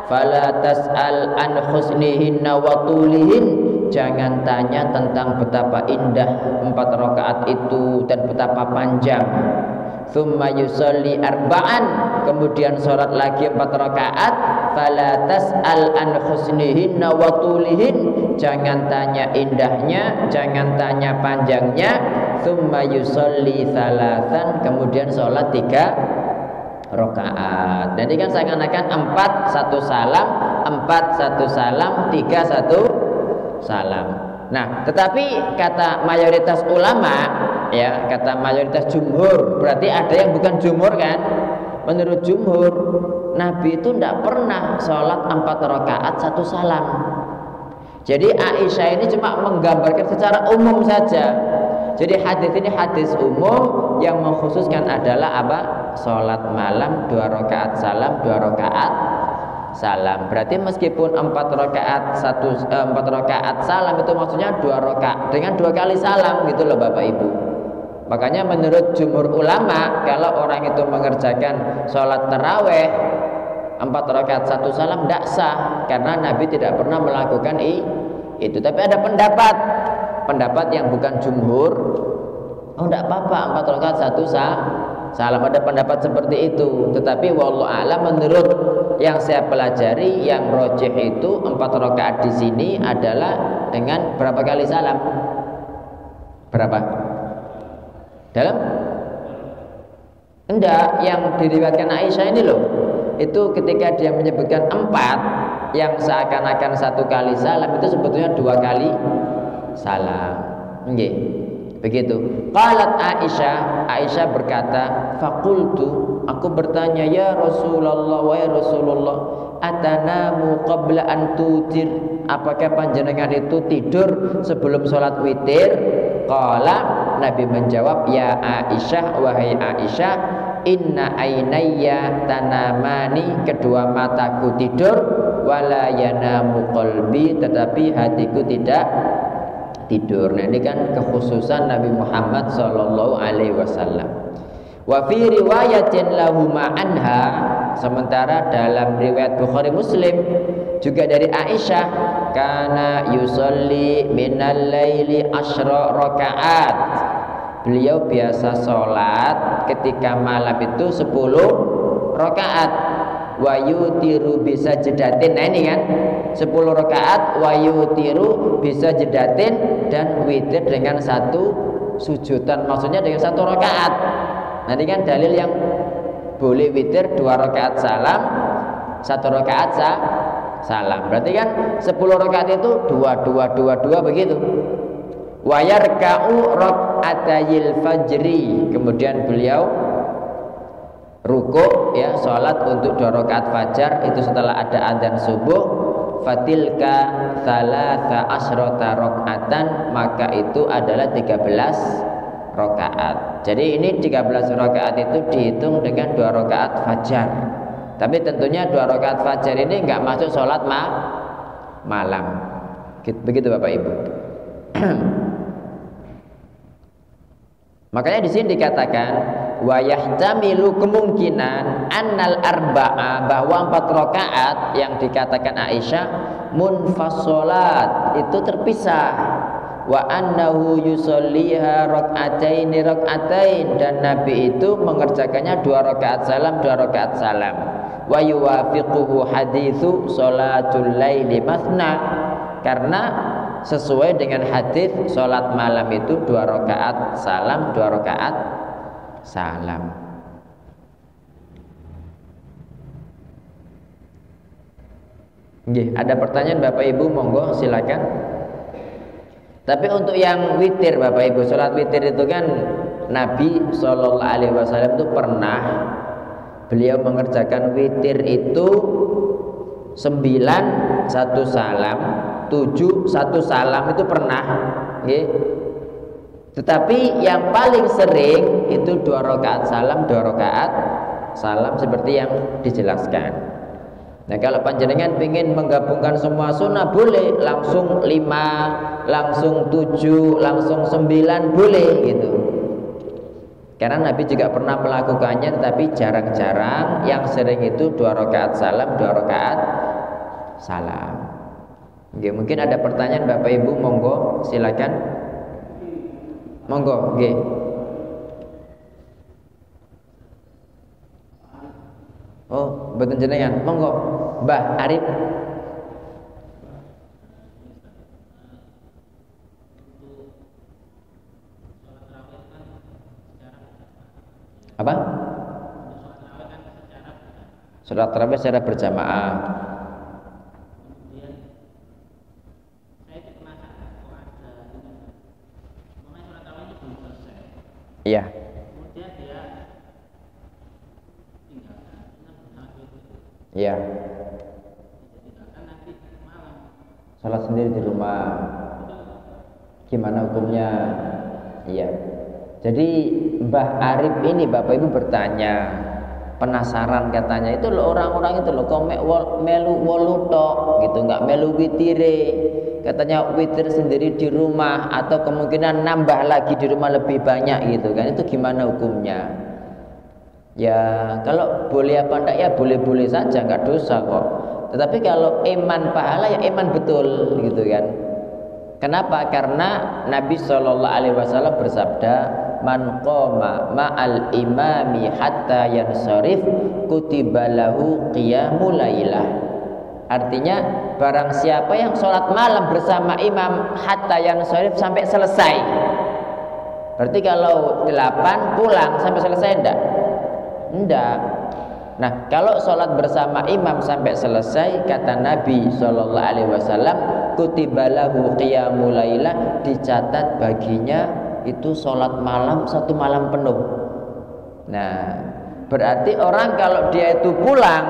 [SPEAKER 1] Fala tas'al an husnihinna wa tulihin, jangan tanya tentang betapa indah 4 rakaat itu dan betapa panjang. Thumma yusolli arba'an, kemudian sholat lagi 4 rakaat. Fala tas'al an husnihinna wa tulihin, jangan tanya indahnya, jangan tanya panjangnya. Thumma yusolli thalathan, kemudian sholat 3 rakaat. Jadi kan seakan-akan 4 1 salam, 4 1 salam, 3 1 salam. Nah, tetapi kata mayoritas ulama ya, kata mayoritas jumhur, berarti ada yang bukan jumhur kan? Menurut jumhur, Nabi itu tidak pernah sholat 4 rakaat 1 salam. Jadi Aisyah ini cuma menggambarkan secara umum saja. Jadi hadis ini hadis umum, yang mengkhususkan adalah apa? Sholat malam 2 rakaat salam 2 rakaat salam. Berarti meskipun 4 rakaat 4 rakaat salam itu maksudnya 2 rakaat dengan 2 kali salam gitu loh Bapak Ibu. Makanya menurut jumhur ulama, kalau orang itu mengerjakan sholat taraweh 4 rakaat 1 salam tidak sah, karena Nabi tidak pernah melakukan itu. Tapi ada pendapat yang bukan jumhur, oh tidak apa-apa 4 rakaat 1 salam, ada pendapat seperti itu. Tetapi wallahu a'lam, menurut yang saya pelajari yang rojih itu 4 rakaat di sini adalah dengan berapa kali salam? Berapa? Dalam? Enggak, yang diriwayatkan Aisyah ini loh. Itu ketika dia menyebutkan 4 yang seakan-akan 1 kali salam itu sebetulnya 2 kali salam. Nggih. Begitu. Qalat Aisyah berkata, faqultu, aku bertanya, ya Rasulullah, wahai Rasulullah, atanamu qabla an tutir, apakah panjenengan itu tidur sebelum sholat witir? Qala, Nabi menjawab, ya Aisyah, wahai Aisyah, inna ainayya tanamani, kedua mataku tidur, wala yanamu qalbi, tetapi hatiku tidak tidur. Nah, ini kan kekhususan Nabi Muhammad sallallahu alaihi wasallam. Wa fi riwayatin lahuma anha, sementara dalam riwayat Bukhari Muslim juga dari Aisyah, kana yusolli minal laili 10 rakaat. Beliau biasa sholat ketika malam itu 10 rakaat. Wa yutiru bisa jedatin. Nah ini kan 10 rakaat wa yutiru bisa jedatin dan witir dengan 1 sujudan, maksudnya dengan 1 rakaat. Nanti kan dalil yang boleh witir 2 rakaat salam, 1 rakaat salam. Berarti kan 10 rakaat itu 2 begitu. Wa yarka'u rak'atayil fajri, kemudian beliau ruku' ya, salat untuk 2 rakaat fajar itu setelah ada adzan subuh. Fatilka thalatha asrota rakaatan, maka itu adalah 13 rakaat. Jadi ini 13 rakaat itu dihitung dengan 2 rakaat fajar. Tapi tentunya 2 rakaat fajar ini enggak masuk salat malam. Begitu Bapak Ibu. Makanya di sini dikatakan wa yahtamilu, kemungkinan annal arba'a, bahwa 4 rakaat yang dikatakan Aisyah munfassalat, itu terpisah. Wa annahu yusolliha rak'atain, dan Nabi itu mengerjakannya 2 rakaat salam, 2 rakaat salam. Wa yuwafiquhu haditsu sholatul laili mathna, karena sesuai dengan hadis sholat malam itu 2 rakaat salam, 2 rakaat salam. Nggih, ada pertanyaan Bapak Ibu, monggo silakan. Tapi untuk yang witir Bapak Ibu, sholat witir itu kan Nabi sallallahu alaihi wasallam itu pernah beliau mengerjakan witir itu 9 1 salam, 7 1 salam, itu pernah nggih. Tetapi yang paling sering itu 2 rakaat salam, 2 rakaat salam seperti yang dijelaskan. Nah, kalau panjenengan ingin menggabungkan semua sunnah boleh, langsung 5, langsung 7, langsung 9 boleh gitu. Karena Nabi juga pernah melakukannya, tetapi jarang-jarang. Yang sering itu 2 rakaat salam, 2 rakaat salam. Oke, mungkin ada pertanyaan Bapak Ibu, monggo silakan. Monggo, nggih. Oh, mboten jenengan. Monggo, Mbah Arif. Apa? Salat tarawih secara berjamaah. Iya. Iya. Salat sendiri di rumah. Gimana hukumnya? Iya. Jadi Mbah Arif ini Bapak Ibu bertanya, penasaran katanya, itu loh orang-orang itu loh kok melu wolu tok gitu, enggak melu witire. Katanya witir sendiri di rumah atau kemungkinan nambah lagi di rumah lebih banyak gitu kan. Itu gimana hukumnya? Ya kalau boleh apa enggak ya boleh-boleh saja, enggak dosa kok. Tetapi kalau iman pahala ya iman betul gitu kan. Kenapa? Karena Nabi SAW bersabda, man qama ma'al imami hatta yansharif kutiba lahu qiyamul lailah. Artinya barang siapa yang sholat malam bersama imam hatta yansharif sampai selesai. Berarti kalau 8 pulang sampai selesai enggak. Nah, kalau sholat bersama imam sampai selesai, kata Nabi SAW, kutiba lahu qiyamul lailah, dicatat baginya itu sholat malam 1 malam penuh. Nah, berarti orang kalau dia itu pulang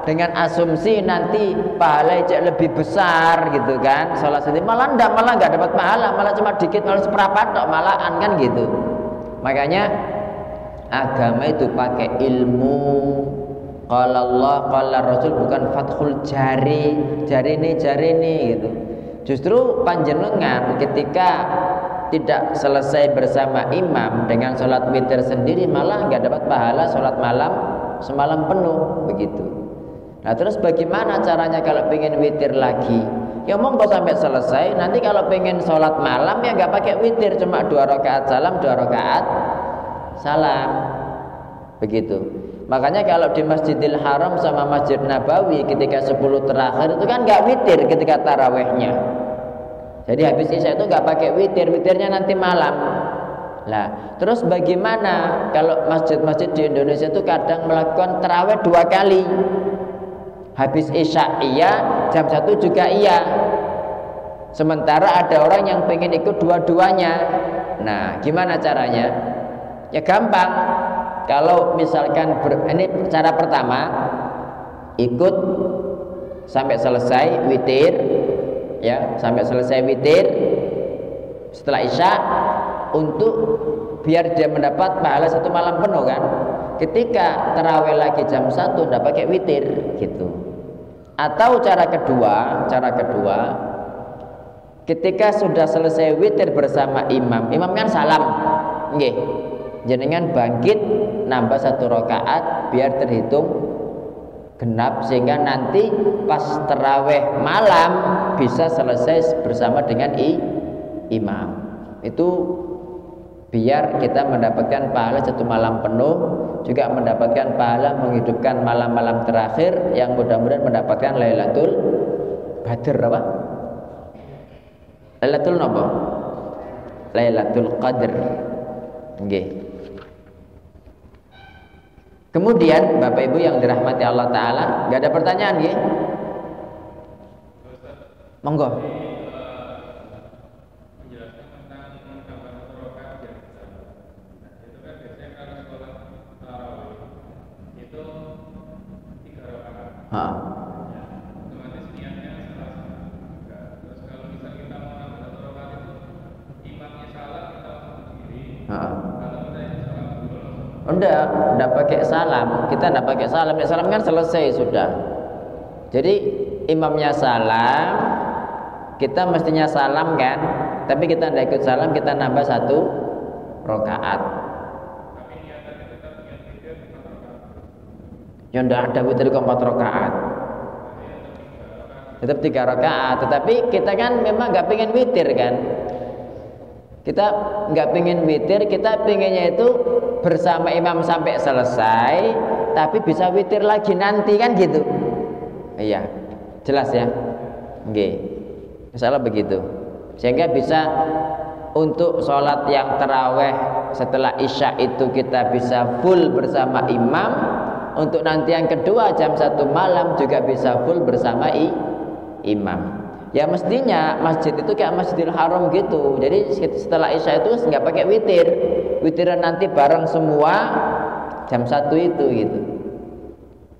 [SPEAKER 1] dengan asumsi nanti pahala lebih besar gitu kan, sholat sendiri malah nggak dapat pahala, malah cuma dikit, malah seperempat tok malahan kan gitu. Makanya agama itu pakai ilmu. Qala Allah, qala Rasul, bukan fathul jari ini gitu. Justru panjenengan ketika tidak selesai bersama imam dengan sholat witir sendiri malah nggak dapat pahala sholat malam semalam penuh begitu. Nah, terus bagaimana caranya kalau pengen witir lagi? Ya monggo sampai selesai. Nanti kalau pengen sholat malam ya nggak pakai witir, cuma 2 rakaat salam, 2 rakaat salam begitu. Makanya kalau di Masjidil Haram sama Masjid Nabawi ketika 10 terakhir itu kan nggak witir ketika tarawehnya. Jadi habis isya itu nggak pakai witir, witirnya nanti malam. Lah, terus bagaimana kalau masjid-masjid di Indonesia itu kadang melakukan taraweh 2 kali. Habis isya iya, jam 1 juga iya. Sementara ada orang yang pengen ikut dua-duanya. Nah, gimana caranya? Ya gampang. Kalau misalkan ini cara pertama, ikut sampai selesai witir, ya sampai selesai witir setelah isya, untuk biar dia mendapat pahala 1 malam penuh kan. Ketika tarawih lagi jam 1 udah pakai witir gitu. Atau cara kedua, ketika sudah selesai witir bersama imam kan salam, nggih. Jenengan bangkit nambah 1 rakaat biar terhitung genap, sehingga nanti pas tarawih malam bisa selesai bersama dengan imam. Itu biar kita mendapatkan pahala 1 malam penuh, juga mendapatkan pahala menghidupkan malam-malam terakhir yang mudah-mudahan mendapatkan Lailatul Badr apa? Lailatul napa? Lailatul Qadr. Nggih. Kemudian Bapak Ibu yang dirahmati Allah Ta'ala, gak ada pertanyaan ya? Monggo. Enggak pakai salam. Kita enggak pakai salam. Ya salam kan selesai sudah. Jadi imamnya salam, kita mestinya salam kan. Tapi kita enggak ikut salam, kita nambah 1 rakaat. Ya enggak ada witir 4 rakaat. Tetap 3 rakaat. Tetapi kita kan memang enggak pengen witir kan. Kita nggak pengen witir, kita pengennya itu bersama imam sampai selesai, tapi bisa witir lagi nanti kan gitu. Iya, jelas ya. Oke, insyaallah begitu. Sehingga bisa untuk sholat yang taraweh setelah isya itu kita bisa full bersama imam. Untuk nanti yang kedua jam 1 malam juga bisa full bersama imam. Ya mestinya masjid itu kayak Masjidil Haram gitu. Jadi setelah isya itu nggak pakai witir. Witiran nanti bareng semua jam 1 itu gitu.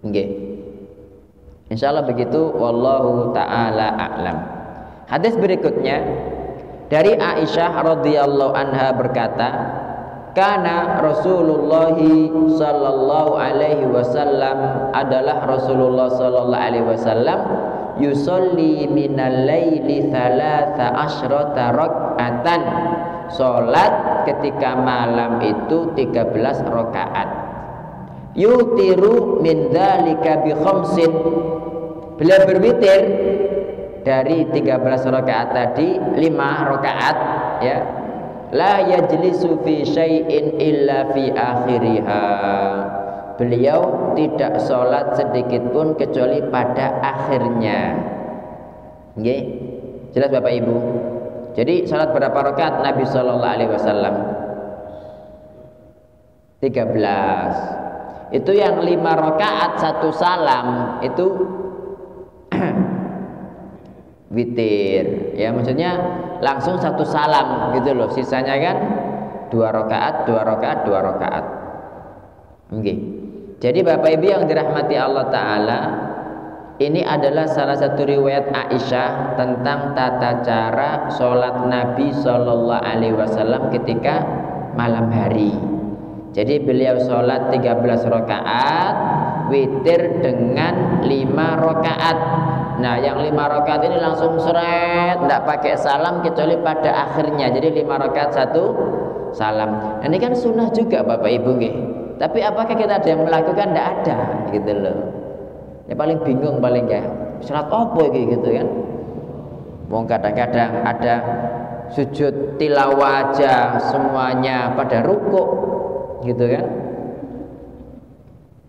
[SPEAKER 1] Oke. Insyaallah begitu. Wallahu ta'ala a'lam. Hadis berikutnya dari Aisyah radhiyallahu anha berkata, Kana Rasulullah sallallahu alaihi wasallam, adalah Rasulullah sallallahu alaihi wasallam yusolli minal laili 13 rak'atan, salat ketika malam itu 13 rakaat. Yutiru min dzalika bi khamsin, beliau berwitir dari 13 rakaat tadi 5 rakaat ya, la yajlisu fi syai'in illa fi akhiriha. Beliau tidak sholat sedikit pun kecuali pada akhirnya. Nggih. Jelas Bapak Ibu? Jadi sholat berapa rakaat Nabi sallallahu alaihi wasallam? 13. Itu yang 5 rakaat 1 salam itu witir. Ya, maksudnya langsung 1 salam gitu loh. Sisanya kan 2 rakaat, 2 rakaat, 2 rakaat. Oke. Jadi Bapak Ibu yang dirahmati Allah taala, ini adalah salah satu riwayat Aisyah tentang tata cara sholat Nabi sallallahu alaihi wasallam ketika malam hari. Jadi beliau sholat 13 rakaat, witir dengan 5 rakaat. Nah, yang 5 rakaat ini langsung seret, tidak pakai salam kecuali pada akhirnya. Jadi 5 rakaat 1 salam. Nah, ini kan sunnah juga Bapak Ibu nggih. Tapi apakah kita ada yang melakukan? Tidak ada, gitu loh. Ya paling bingung paling kayak sholat apa gitu kan. Wong kadang-kadang ada sujud tilawah aja semuanya pada rukuk gitu kan.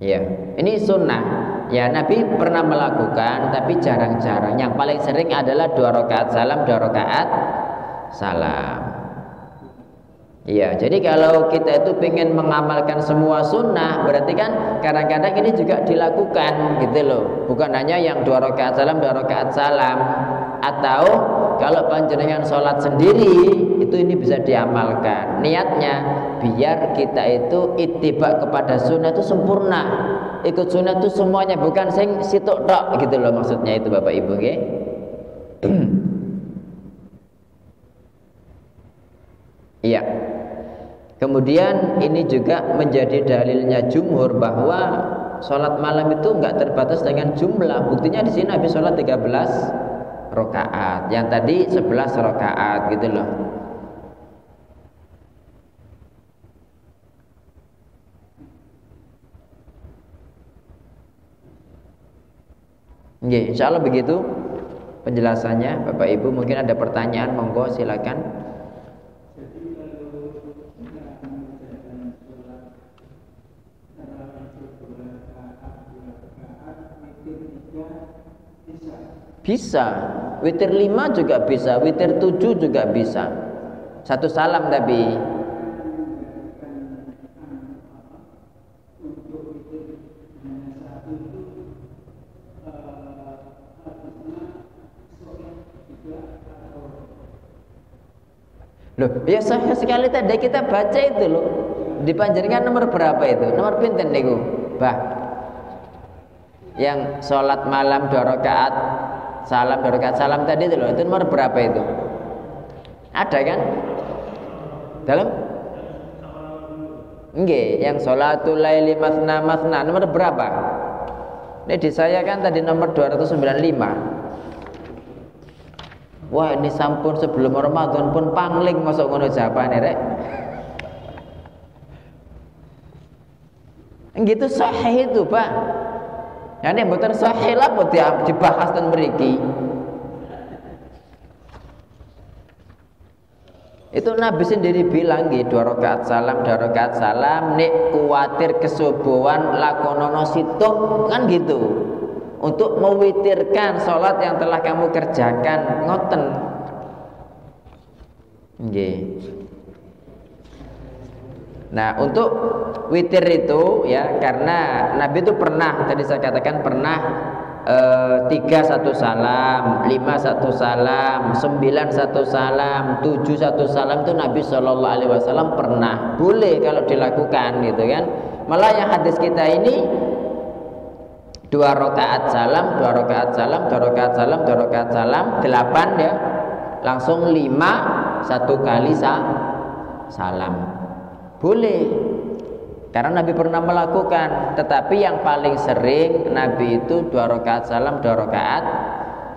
[SPEAKER 1] Ya, ini sunnah. Ya, Nabi pernah melakukan tapi jarang-jarang. Yang paling sering adalah 2 rakaat salam, 2 rakaat salam. Iya, jadi kalau kita itu pengen mengamalkan semua sunnah, berarti kan kadang-kadang ini juga dilakukan gitu loh. Bukan hanya yang 2 rakaat salam, 2 rakaat salam. Atau kalau panjenengan sholat sendiri, itu ini bisa diamalkan. Niatnya biar kita itu ittiba kepada sunnah itu sempurna. Ikut sunnah itu semuanya, bukan sing sitok tok gitu loh maksudnya itu Bapak Ibu nggih. Iya. Kemudian ini juga menjadi dalilnya jumhur bahwa sholat malam itu enggak terbatas dengan jumlah. Buktinya di sini Nabi sholat 13 rakaat. Yang tadi 11 rakaat gitu loh. Nggih, insyaallah begitu penjelasannya Bapak Ibu. Mungkin ada pertanyaan, monggo silakan. Bisa, witir 5 juga bisa, witir 7 juga bisa. 1 salam tapi. Loh, ya sahih sekali tadi kita baca itu loh. Dipanjangkan nomor berapa itu? Nomor pinten niku, Bah? Yang sholat malam 2 rakaat salam, 2 rakaat salam tadi itu loh. Itu nomor berapa itu? Ada kan? Dalam? Nggih, yang sholatul laili matsna matsna nomor berapa? Ini di saya kan tadi nomor 295. Wah, ini sampun sebelum Ramadan pun pangling masuk ngono jawabane rek. Gitu sahih itu, Pak. Ya nek mboten sahih lah kok dibahas ten mriki. Itu Nabi sendiri bilang nggih 2 rakaat salam, 2 rakaat salam, nek kuwatir kesubuhan lakonono situk kan gitu. Untuk mewitirkan sholat yang telah kamu kerjakan, ngoten. Nggih. Nah, untuk witir itu ya, karena Nabi itu pernah, tadi saya katakan pernah 3 1 salam, 5 1 salam, 9 1 salam, 7 1 salam itu Nabi Shallallahu Alaihi Wasallam pernah. Boleh kalau dilakukan gitu kan. Malah yang hadis kita ini 2 rakaat salam, 2 rakaat salam, 2 rakaat salam, 2 rakaat salam, 8 ya. Langsung 5 1 kali salam. Boleh. Karena Nabi pernah melakukan, tetapi yang paling sering Nabi itu 2 rakaat salam, 2 rakaat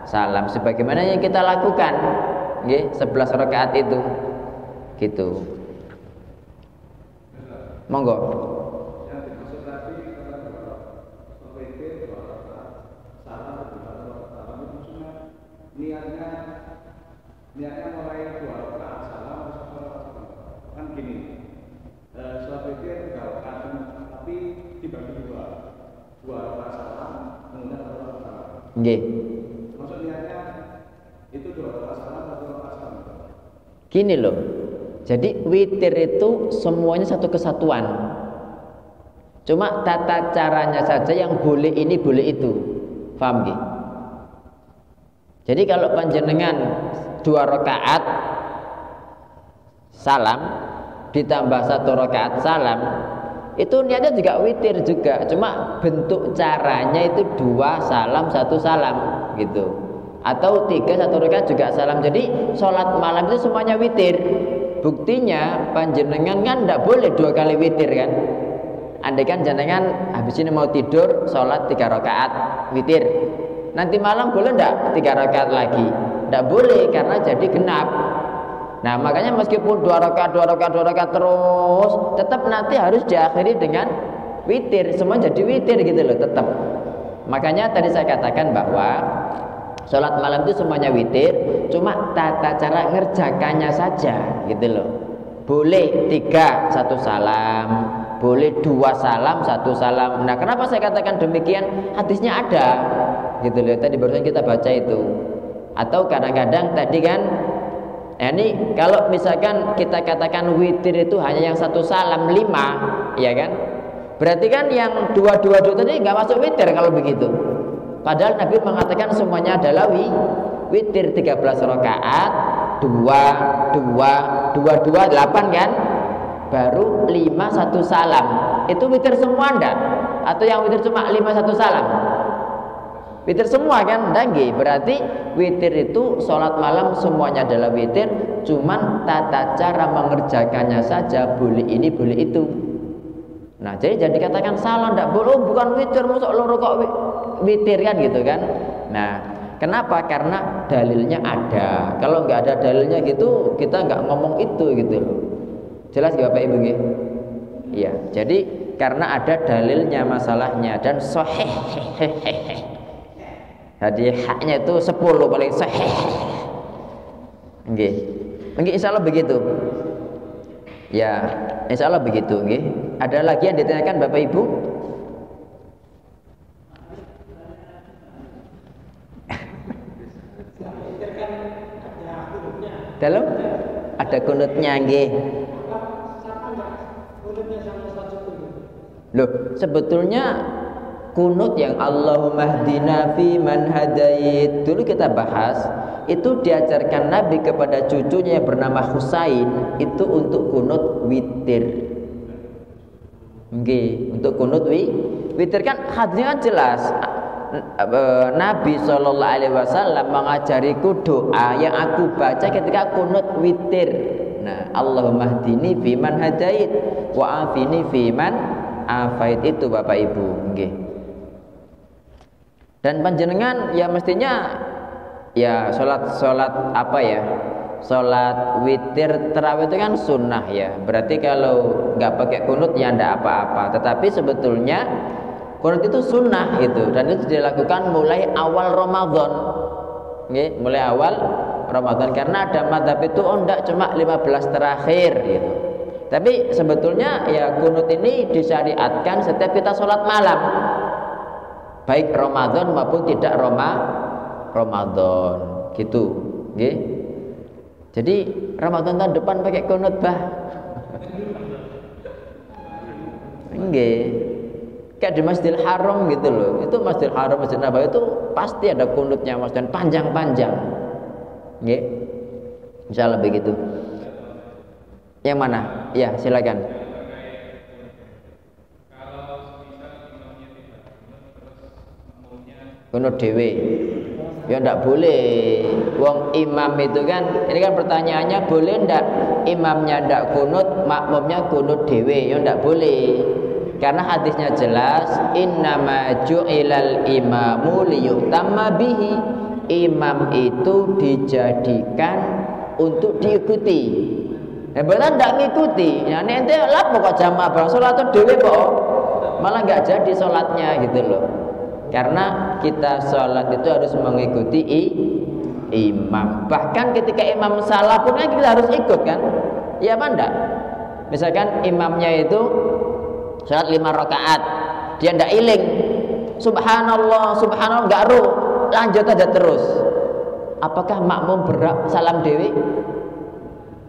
[SPEAKER 1] salam. Sebagaimana yang kita lakukan, nggih, 11 rakaat itu. Gitu. Monggo.
[SPEAKER 2] Niatnya mulai 2 rakaat salam
[SPEAKER 1] Nggih.
[SPEAKER 2] Maksudnya itu 2 rakaat salam atau rakaat salam?
[SPEAKER 1] Gini loh. Jadi witir itu semuanya satu kesatuan. Cuma tata caranya saja yang boleh ini boleh itu. Paham nggih? Jadi kalau panjenengan 2 rakaat salam ditambah 1 rakaat salam, itu niatnya juga witir juga, cuma bentuk caranya itu 2 salam 1 salam gitu, atau 3 1 rakaat juga salam. Jadi sholat malam itu semuanya witir. Buktinya panjenengan kan tidak boleh 2 kali witir kan. Andai kan jenengan habis ini mau tidur sholat 3 rakaat witir, nanti malam boleh enggak 3 rakaat lagi? Enggak boleh, karena jadi genap. Nah makanya meskipun 2 rakaat terus, tetap nanti harus diakhiri dengan witir. Semua jadi witir gitu loh tetap. Makanya tadi saya katakan bahwa sholat malam itu semuanya witir, cuma tata cara ngerjakannya saja gitu loh. Boleh 3 1 salam, boleh 2 salam 1 salam. Nah kenapa saya katakan demikian? Hadisnya ada gitu loh, tadi barusan kita baca itu. Atau kadang-kadang tadi kan, ini kalau misalkan kita katakan witir itu hanya yang 1 salam 5, ya kan, berarti kan yang 2 tadi nggak masuk witir kalau begitu. Padahal Nabi mengatakan semuanya adalah witir. 13 rakaat 2 8 kan, baru 5 1 salam. Itu witir semua enggak? Atau yang witir cuma 5 1 salam? Witir semua kan? Enggak. Berarti witir itu sholat malam semuanya adalah witir, cuman tata cara mengerjakannya saja boleh ini boleh itu. Nah jadi dikatakan salah enggak boleh, oh, bukan witir, masuk loro kok witir kan gitu kan. Nah kenapa? Karena dalilnya ada. Kalau nggak ada dalilnya gitu, kita nggak ngomong itu gitu loh. Jelas nggak Bapak Ibu? Iya. Jadi karena ada dalilnya masalahnya dan sahih. Jadi haknya itu 10 paling sahih. Nggih. Nggih insyaallah begitu. Ya, insyaallah begitu nggih. Ada lagi yang ditanyakan Bapak Ibu? Dalam ada kunutnya nggih. Loh, sebetulnya kunut yang Allahumma hdina fi man hadait dulu kita bahas, itu diajarkan Nabi kepada cucunya yang bernama Husain, itu untuk kunut witir. Nggih, untuk kunut witir kan hadisnya kan jelas. Nabi SAW mengajariku doa yang aku baca ketika kunut witir. Nah, Allahumma hdini fiman hadait wa afini fiman afait, itu Bapak Ibu. Nggih. Dan panjenengan ya mestinya ya salat apa ya? Salat witir tarawih itu kan sunnah ya. Berarti kalau nggak pakai kunut ya ndak apa-apa. Tetapi sebetulnya kunut itu sunnah gitu, dan itu dilakukan mulai awal Ramadan. Nggih, mulai awal Ramadan, karena ada madhab itu enggak cuma 15 terakhir gitu. Tapi sebetulnya ya kunut ini disyariatkan setiap kita sholat malam, baik Ramadan maupun tidak Ramadan gitu. Nggih. Jadi Ramadan tahun depan pakai kunut bah. Nggih. Kayak di Masjidil Haram gitu loh. Itu Masjidil Haram, Masjid Nabawi itu pasti ada kunutnya Mas, dan panjang-panjang. Nggih. Insyaallah begitu. Yang mana? Ya, silakan. Kunut dhewe. Ya ndak boleh. Wong imam itu kan, ini kan pertanyaannya boleh ndak imamnya ndak kunut, makmumnya kunut dhewe? Ya ndak boleh. Karena hadisnya jelas, innama ju'ilal imamu liyutamma bihi. Imam itu dijadikan untuk diikuti. Benar ndak ngikuti. Ya ente lah pokok jamaah bareng salat dhewe kok. Malah enggak jadi salatnya gitu loh. Karena kita sholat itu harus mengikuti imam. Bahkan ketika imam salah pun kan kita harus ikut kan? Iya apa enggak? Misalkan imamnya itu sholat 5 rakaat, dia enggak iling, subhanallah, subhanallah, enggak ruh, lanjut aja terus. Apakah makmum berak salam dewi?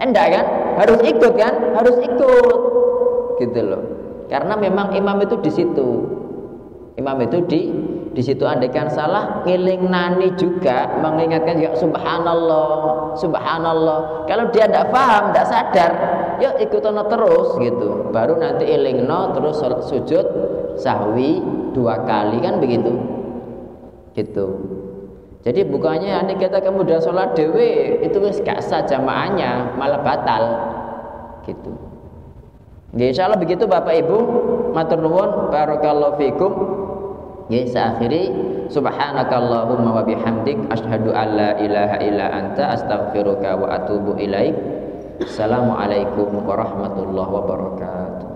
[SPEAKER 1] Enggak kan? Harus ikut kan? Harus ikut. Gitu loh. Karena memang imam itu di situ. Imam itu di situ, andaikan salah ngiling nani juga, mengingatkan juga subhanallah, subhanallah. Kalau dia tidak paham, tidak sadar, yuk ikutan terus gitu. Baru nanti ilingno terus sujud sahwi 2 kali kan begitu. Gitu. Jadi bukannya nanti kita kemudian sholat dewe itu gak sah jamaahnya, malah batal. Gitu. Ya, insyaallah begitu Bapak Ibu. Matur nuwun, barakallahu fikum. Ya, saya akhiri subhanakallahumma wa bihamdik asyhadu an la ilaha illa anta astaghfiruka wa atubu ilaik. Assalamualaikum warahmatullahi wabarakatuh.